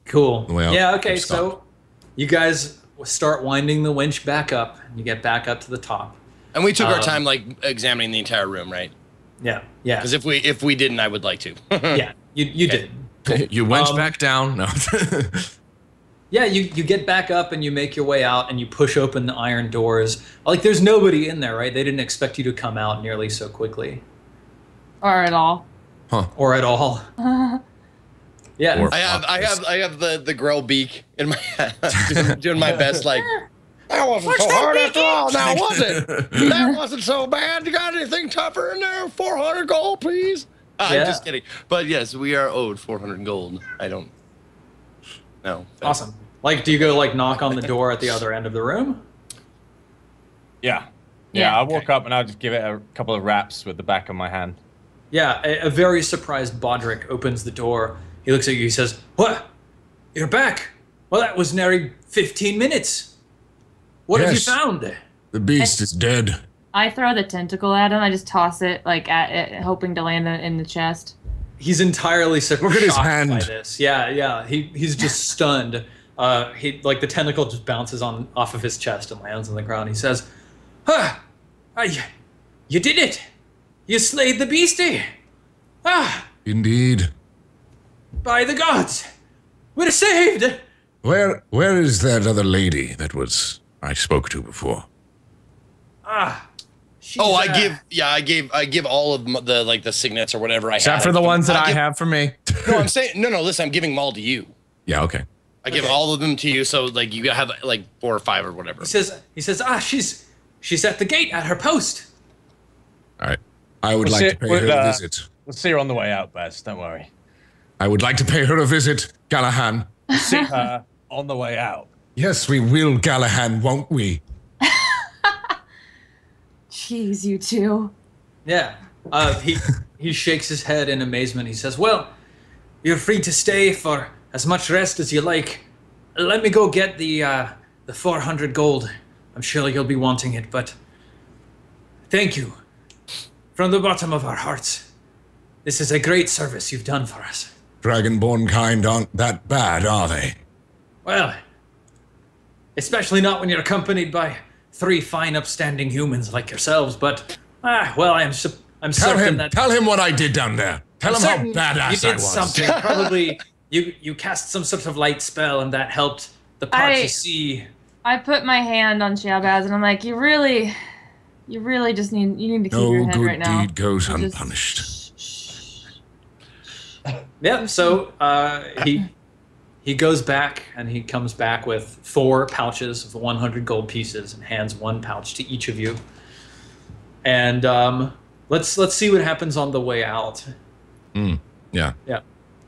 Speaker 1: Cool.
Speaker 4: Well,
Speaker 1: Yeah, okay,
Speaker 4: stop.
Speaker 1: so you guys start winding the winch back up, and you get back up to the top.
Speaker 5: And we took our time, like, examining the entire room, right?
Speaker 1: Yeah, yeah.
Speaker 5: Because if we didn't, I would like to.
Speaker 1: Yeah, you did.
Speaker 6: You went back down. No.
Speaker 1: Yeah, you get back up and you make your way out and you push open the iron doors. Like, there's nobody in there, right? They didn't expect you to come out nearly so quickly.
Speaker 2: Or at all.
Speaker 1: Or at all. Yeah.
Speaker 6: Or-
Speaker 5: I have the grill beak in my hand, doing my best, like, that wasn't so hard after all, now was it? That wasn't so bad. You got anything tougher in there? 400 gold, please. I'm just kidding. But yes, we are owed 400 gold. I don't know.
Speaker 1: Awesome. Like, do you go, like, knock on the door at the other end of the room?
Speaker 3: Yeah.
Speaker 2: Yeah.
Speaker 3: I walk up and I'll just give it a couple of raps with the back of my hand.
Speaker 1: Yeah, a very surprised Bodrick opens the door. He looks at you, he says, "What? You're back? Well, that was nearly 15 minutes. What have you
Speaker 4: Yes.
Speaker 1: found?"
Speaker 4: The beast is dead.
Speaker 2: I throw the tentacle at him. I just toss it like at it, hoping to land in the chest.
Speaker 1: He's entirely
Speaker 4: Look at his
Speaker 1: shocked
Speaker 4: hand.
Speaker 1: by this. Yeah. He's just stunned. The tentacle just bounces off of his chest and lands on the ground. He says, you did it. You slayed the beastie.
Speaker 4: Indeed.
Speaker 1: By the gods. We're saved.
Speaker 4: Where is that other lady that I spoke to before?
Speaker 5: I give all of the signets or whatever I have.
Speaker 6: Except for the ones that I have for me.
Speaker 5: No, I'm saying no. Listen, I'm giving them all to you.
Speaker 6: Yeah, okay.
Speaker 5: I give all of them to you, so like you have like 4 or 5 or whatever.
Speaker 1: He says, she's at the gate at her post.
Speaker 4: All right. I would like to pay her a visit.
Speaker 3: We'll see her on the way out, Bess. Don't worry.
Speaker 4: I would like to pay her a visit, Gallahan.
Speaker 3: See her on the way out.
Speaker 4: Yes, we will, Gallahan, won't we?
Speaker 2: Jeez, you two.
Speaker 1: Yeah. He shakes his head in amazement. He says, "Well, you're free to stay for as much rest as you like. Let me go get the 400 gold. I'm sure you'll be wanting it, but thank you. From the bottom of our hearts. This is a great service you've done for us."
Speaker 4: Dragonborn kind aren't that bad, are they?
Speaker 1: Well, especially not when you're accompanied by 3 fine, upstanding humans like yourselves, but, well, I'm certain that...
Speaker 4: Tell him what I did down there. Tell him how badass
Speaker 1: you
Speaker 4: I
Speaker 1: did
Speaker 4: was.
Speaker 1: something. Probably you cast some sort of light spell and that helped the part to see.
Speaker 2: I put my hand on Shabazz and I'm like, you really just need to keep your
Speaker 4: No
Speaker 2: head
Speaker 4: good
Speaker 2: right now.
Speaker 4: deed goes
Speaker 2: You just-
Speaker 4: unpunished.
Speaker 1: Yeah, so he goes back and he comes back with 4 pouches of 100 gold pieces and hands 1 pouch to each of you. And let's see what happens on the way out.
Speaker 4: Yeah.
Speaker 1: Yeah.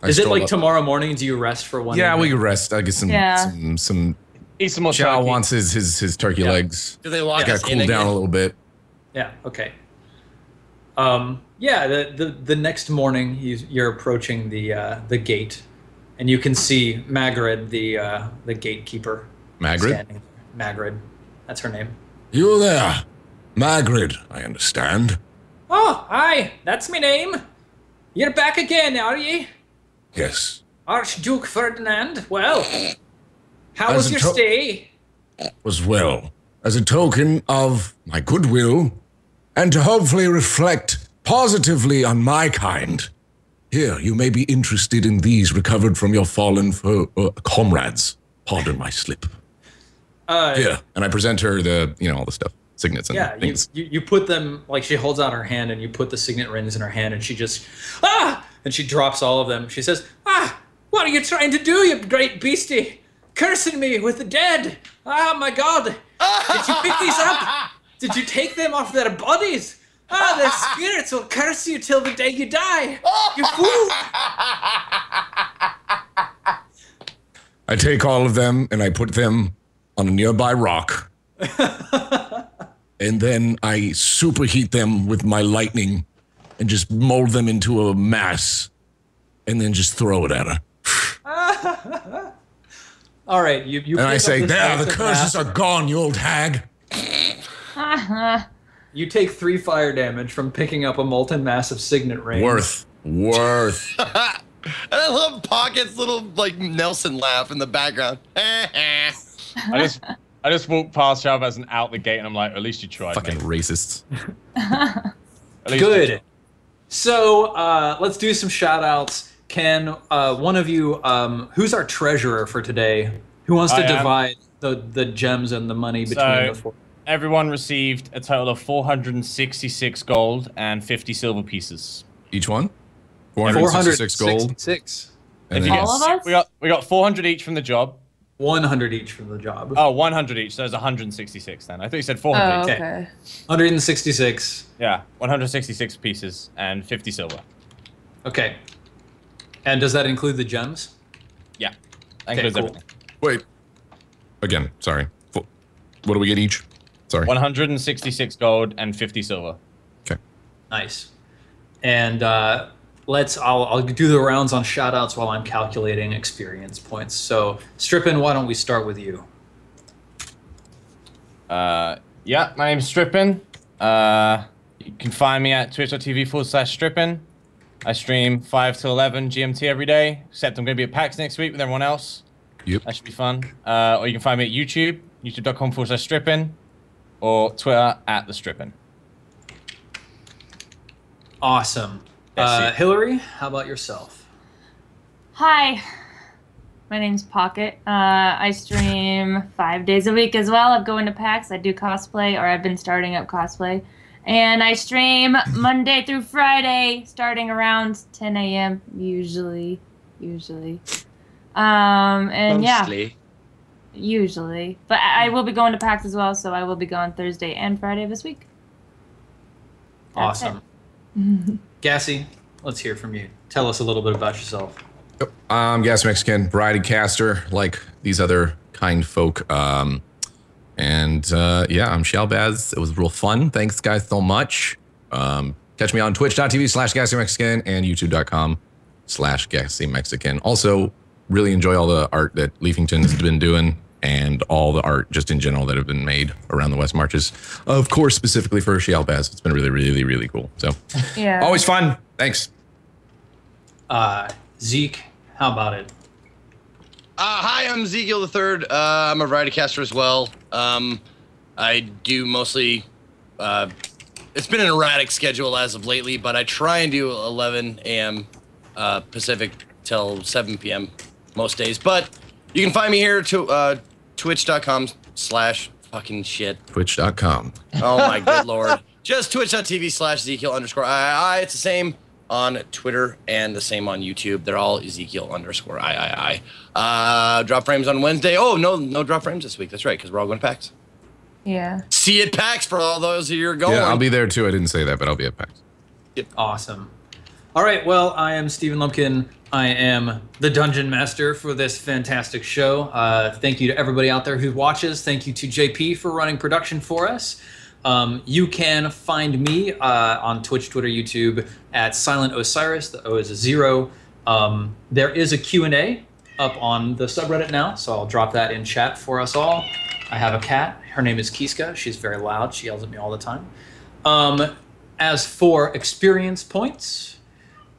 Speaker 4: I
Speaker 1: Is it
Speaker 4: stole
Speaker 1: like
Speaker 4: up-
Speaker 1: tomorrow morning? Do you rest for 1
Speaker 6: Yeah,
Speaker 1: evening?
Speaker 6: we can rest. I get some
Speaker 3: Eat some more
Speaker 6: Chow
Speaker 3: turkey.
Speaker 6: wants his turkey legs.
Speaker 5: Do they lock
Speaker 6: Gotta
Speaker 5: us in
Speaker 6: cool down
Speaker 5: again?
Speaker 6: a little bit.
Speaker 1: Yeah. Okay. Yeah. The next morning, you're approaching the gate, and you can see Magrid, the gatekeeper.
Speaker 6: Magrid?
Speaker 1: Standing there. Magrid. That's her name.
Speaker 4: You there. Magrid, I understand.
Speaker 1: Oh, hi. That's my name. You're back again, are ye?
Speaker 4: Yes.
Speaker 1: Archduke Ferdinand. Well, how
Speaker 4: As
Speaker 1: was
Speaker 4: a
Speaker 1: your
Speaker 4: to-
Speaker 1: stay?
Speaker 4: Was well. As a token of my goodwill, and to hopefully reflect positively on my kind, here, you may be interested in these recovered from your fallen comrades. Pardon my slip. Here. And I present her all the stuff, signets and
Speaker 1: Yeah,
Speaker 6: things.
Speaker 1: you put them, like she holds out her hand and you put the signet rings in her hand and she just, and she drops all of them. She says, what are you trying to do, you great beastie? cursing me with the dead. Oh my god. Did you pick these up? Did you take them off their bodies? Ah, their spirits will curse you till the day you die. You fool.
Speaker 4: I take all of them and I put them on a nearby rock. And then I superheat them with my lightning and just mold them into a mass and then just throw it at her.
Speaker 1: All right, you.
Speaker 4: And I say, there, the curses are gone, you old hag.
Speaker 1: You take 3 fire damage from picking up a molten mass of signet ring.
Speaker 4: Worth.
Speaker 5: And I love Pocket's little like Nelson laugh in the background.
Speaker 3: I just walked past Chavez and out the gate, and I'm like, at least you tried.
Speaker 6: Fucking
Speaker 3: mate.
Speaker 6: racists.
Speaker 1: Good. So let's do some shout outs. Can one of you, who's our treasurer for today? Who wants to divide the gems and the money between the 4?
Speaker 3: Everyone received a total of 466 gold and 50 silver pieces.
Speaker 6: Each one? 466 gold.
Speaker 1: 466.
Speaker 6: And then
Speaker 2: All of us?
Speaker 3: We got 400 each from the job.
Speaker 1: 100 each from the job.
Speaker 3: Oh, 100 each. So there's 166 then. I thought you said 400.
Speaker 2: Oh,
Speaker 1: Okay.
Speaker 2: okay.
Speaker 1: 166.
Speaker 3: Yeah, 166 pieces and 50 silver.
Speaker 1: Okay. And does that include the gems?
Speaker 3: Yeah, that
Speaker 1: Okay,
Speaker 3: includes
Speaker 1: cool.
Speaker 3: everything.
Speaker 4: Wait.
Speaker 6: again, sorry. What do we get each? Sorry.
Speaker 3: 166 gold and 50 silver.
Speaker 6: Okay.
Speaker 1: Nice. And I'll do the rounds on shoutouts while I'm calculating experience points. So, Strippin, why don't we start with you?
Speaker 3: Yeah, my name's Strippin. You can find me at twitch.tv/Strippin. I stream 5 to 11 GMT every day, except I'm going to be at PAX next week with everyone else.
Speaker 6: Yep.
Speaker 3: That should be fun. Or you can find me at YouTube, youtube.com/Strippin, or Twitter @TheStrippin.
Speaker 1: Awesome. Hillary, how about yourself?
Speaker 2: Hi, my name's Pokket. I stream 5 days a week as well. I'm going to PAX. I do cosplay, or I've been starting up cosplay. And I stream Monday through Friday, starting around 10 a.m. usually. And
Speaker 5: Mostly.
Speaker 2: yeah, usually. But I will be going to PAX as well, so I will be gone Thursday and Friday of this week. That's
Speaker 1: Awesome. Gassy, let's hear from you. Tell us a little bit about yourself.
Speaker 6: Yep. I'm GassyMexican, variety caster, like these other kind folk. Yeah, I'm Shalbaz. It was real fun. Thanks, guys, so much. Catch me on twitch.tv/GassyMexican and youtube.com/GassyMexican. Also, really enjoy all the art that Leafington has been doing and all the art just in general that have been made around the West Marches. Of course, specifically for Shalbaz. It's been really, really, really cool. So,
Speaker 2: Yeah.
Speaker 6: always fun. Thanks.
Speaker 1: Zeke, how about it?
Speaker 5: Hi, I'm Ezekiel the Third. I'm a variety caster as well. I do mostly. It's been an erratic schedule as of lately, but I try and do 11 a.m. Pacific till 7 p.m. most days. But you can find me here to twitch.com/fucking shit.
Speaker 6: Twitch.com.
Speaker 5: Oh my good lord. Just twitch.tv/Ezekiel_II. It's the same on Twitter and the same on YouTube. They're all Ezekiel_II. Drop frames on Wednesday. Oh, no drop frames this week. That's right, because we're all going to PAX.
Speaker 2: Yeah.
Speaker 5: See you at PAX for all those of you who are going.
Speaker 6: Yeah, I'll be there too. I didn't say that, but I'll be at PAX.
Speaker 1: Awesome. All right, well, I am Stephen Lumpkin. I am the Dungeon Master for this fantastic show. Thank you to everybody out there who watches. Thank you to JP for running production for us. You can find me on Twitch, Twitter, YouTube at Silent Osiris. The O is a 0. There is a Q&A up on the subreddit now, so I'll drop that in chat for us all. I have a cat. Her name is Kiska. She's very loud. She yells at me all the time. As for experience points,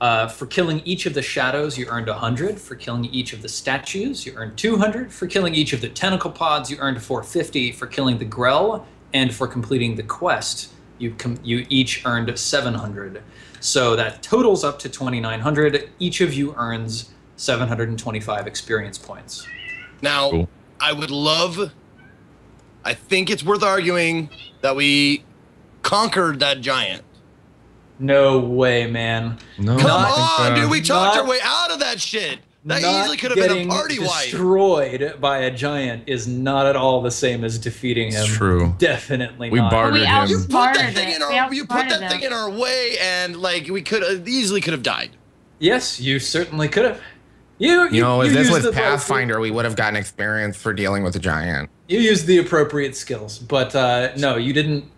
Speaker 1: for killing each of the shadows, you earned 100. For killing each of the statues, you earned 200. For killing each of the tentacle pods, you earned 450. For killing the Grell, and for completing the quest, you each earned 700. So that totals up to 2,900. Each of you earns 725 experience points.
Speaker 5: Now,
Speaker 6: Cool.
Speaker 5: I think it's worth arguing that we conquered that giant.
Speaker 1: No way, man.
Speaker 6: No.
Speaker 5: Come
Speaker 6: I think,
Speaker 5: on, dude, we talked
Speaker 1: not-
Speaker 5: our way out of that shit. That
Speaker 1: not
Speaker 5: easily could have been a
Speaker 1: getting
Speaker 5: party wipe.
Speaker 1: destroyed by a giant is not at all the same as defeating him.
Speaker 4: It's true.
Speaker 1: Definitely
Speaker 4: We
Speaker 1: not.
Speaker 4: bartered
Speaker 2: We
Speaker 4: him.
Speaker 5: You put that
Speaker 2: outsmarted
Speaker 5: thing
Speaker 2: it.
Speaker 5: in
Speaker 2: We
Speaker 5: our, you put
Speaker 2: outsmarted
Speaker 5: that thing
Speaker 2: them.
Speaker 5: in our way, and like we easily could have died.
Speaker 1: Yes, you certainly could have.
Speaker 4: You know, if this
Speaker 1: used
Speaker 4: was
Speaker 1: the-
Speaker 4: Pathfinder, we would have gotten experience for dealing with a giant.
Speaker 1: You used the appropriate skills, but no, you didn't.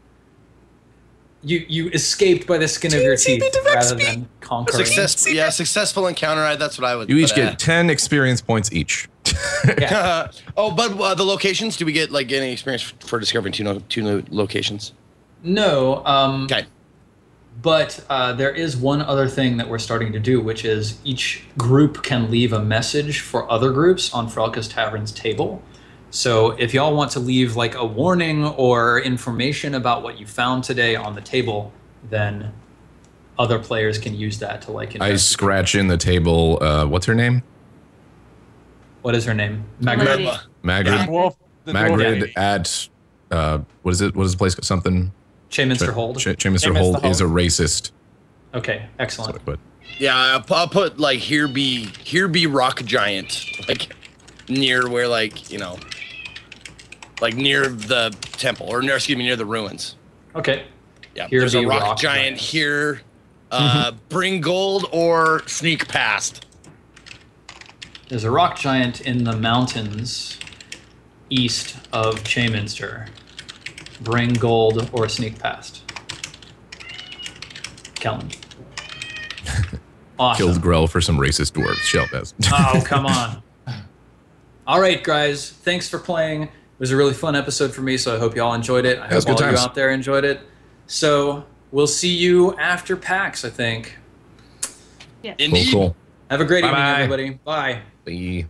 Speaker 1: You escaped by the skin of your teeth rather than conquering.
Speaker 5: Successful encounter. That's what I would.
Speaker 4: You each
Speaker 5: put
Speaker 4: get
Speaker 5: at.
Speaker 4: 10 experience points each.
Speaker 1: Yeah.
Speaker 5: But the locations. Do we get like any experience for discovering two new locations?
Speaker 1: No.
Speaker 5: Okay.
Speaker 1: But there is one other thing that we're starting to do, which is each group can leave a message for other groups on Frelka's Tavern's table. So if y'all want to leave like a warning or information about what you found today on the table, then other players can use that to like
Speaker 4: I scratch in the table. What's her name?
Speaker 1: What is her name?
Speaker 2: Lady.
Speaker 4: Magrid.
Speaker 3: Dwarf, the
Speaker 4: Magrid
Speaker 3: dwarf.
Speaker 4: at what is it? What is the place? Something.
Speaker 1: Chayminster Hold.
Speaker 4: Chayminster Hold is a racist.
Speaker 1: Okay, excellent.
Speaker 4: But
Speaker 5: Yeah, I'll put like here be rock giant, like near where like like near the temple or near the ruins.
Speaker 1: Okay.
Speaker 5: Yeah,
Speaker 1: Here
Speaker 5: there's a
Speaker 1: be
Speaker 5: rock giant here. Bring gold or sneak past.
Speaker 1: There's a rock giant in the mountains east of Chayminster. Bring gold or sneak past. Kellen. Awesome.
Speaker 4: killed Grell for some racist dwarves. Shelbaz.
Speaker 1: Oh, come on. All right, guys. Thanks for playing. It was a really fun episode for me, so I hope y'all enjoyed it. I hope all of you out there enjoyed it. So we'll see you after PAX, I think.
Speaker 2: Yeah.
Speaker 5: Indeed.
Speaker 4: Cool.
Speaker 1: Have a great evening,
Speaker 3: Bye-bye.
Speaker 1: everybody. Bye.
Speaker 4: Bye.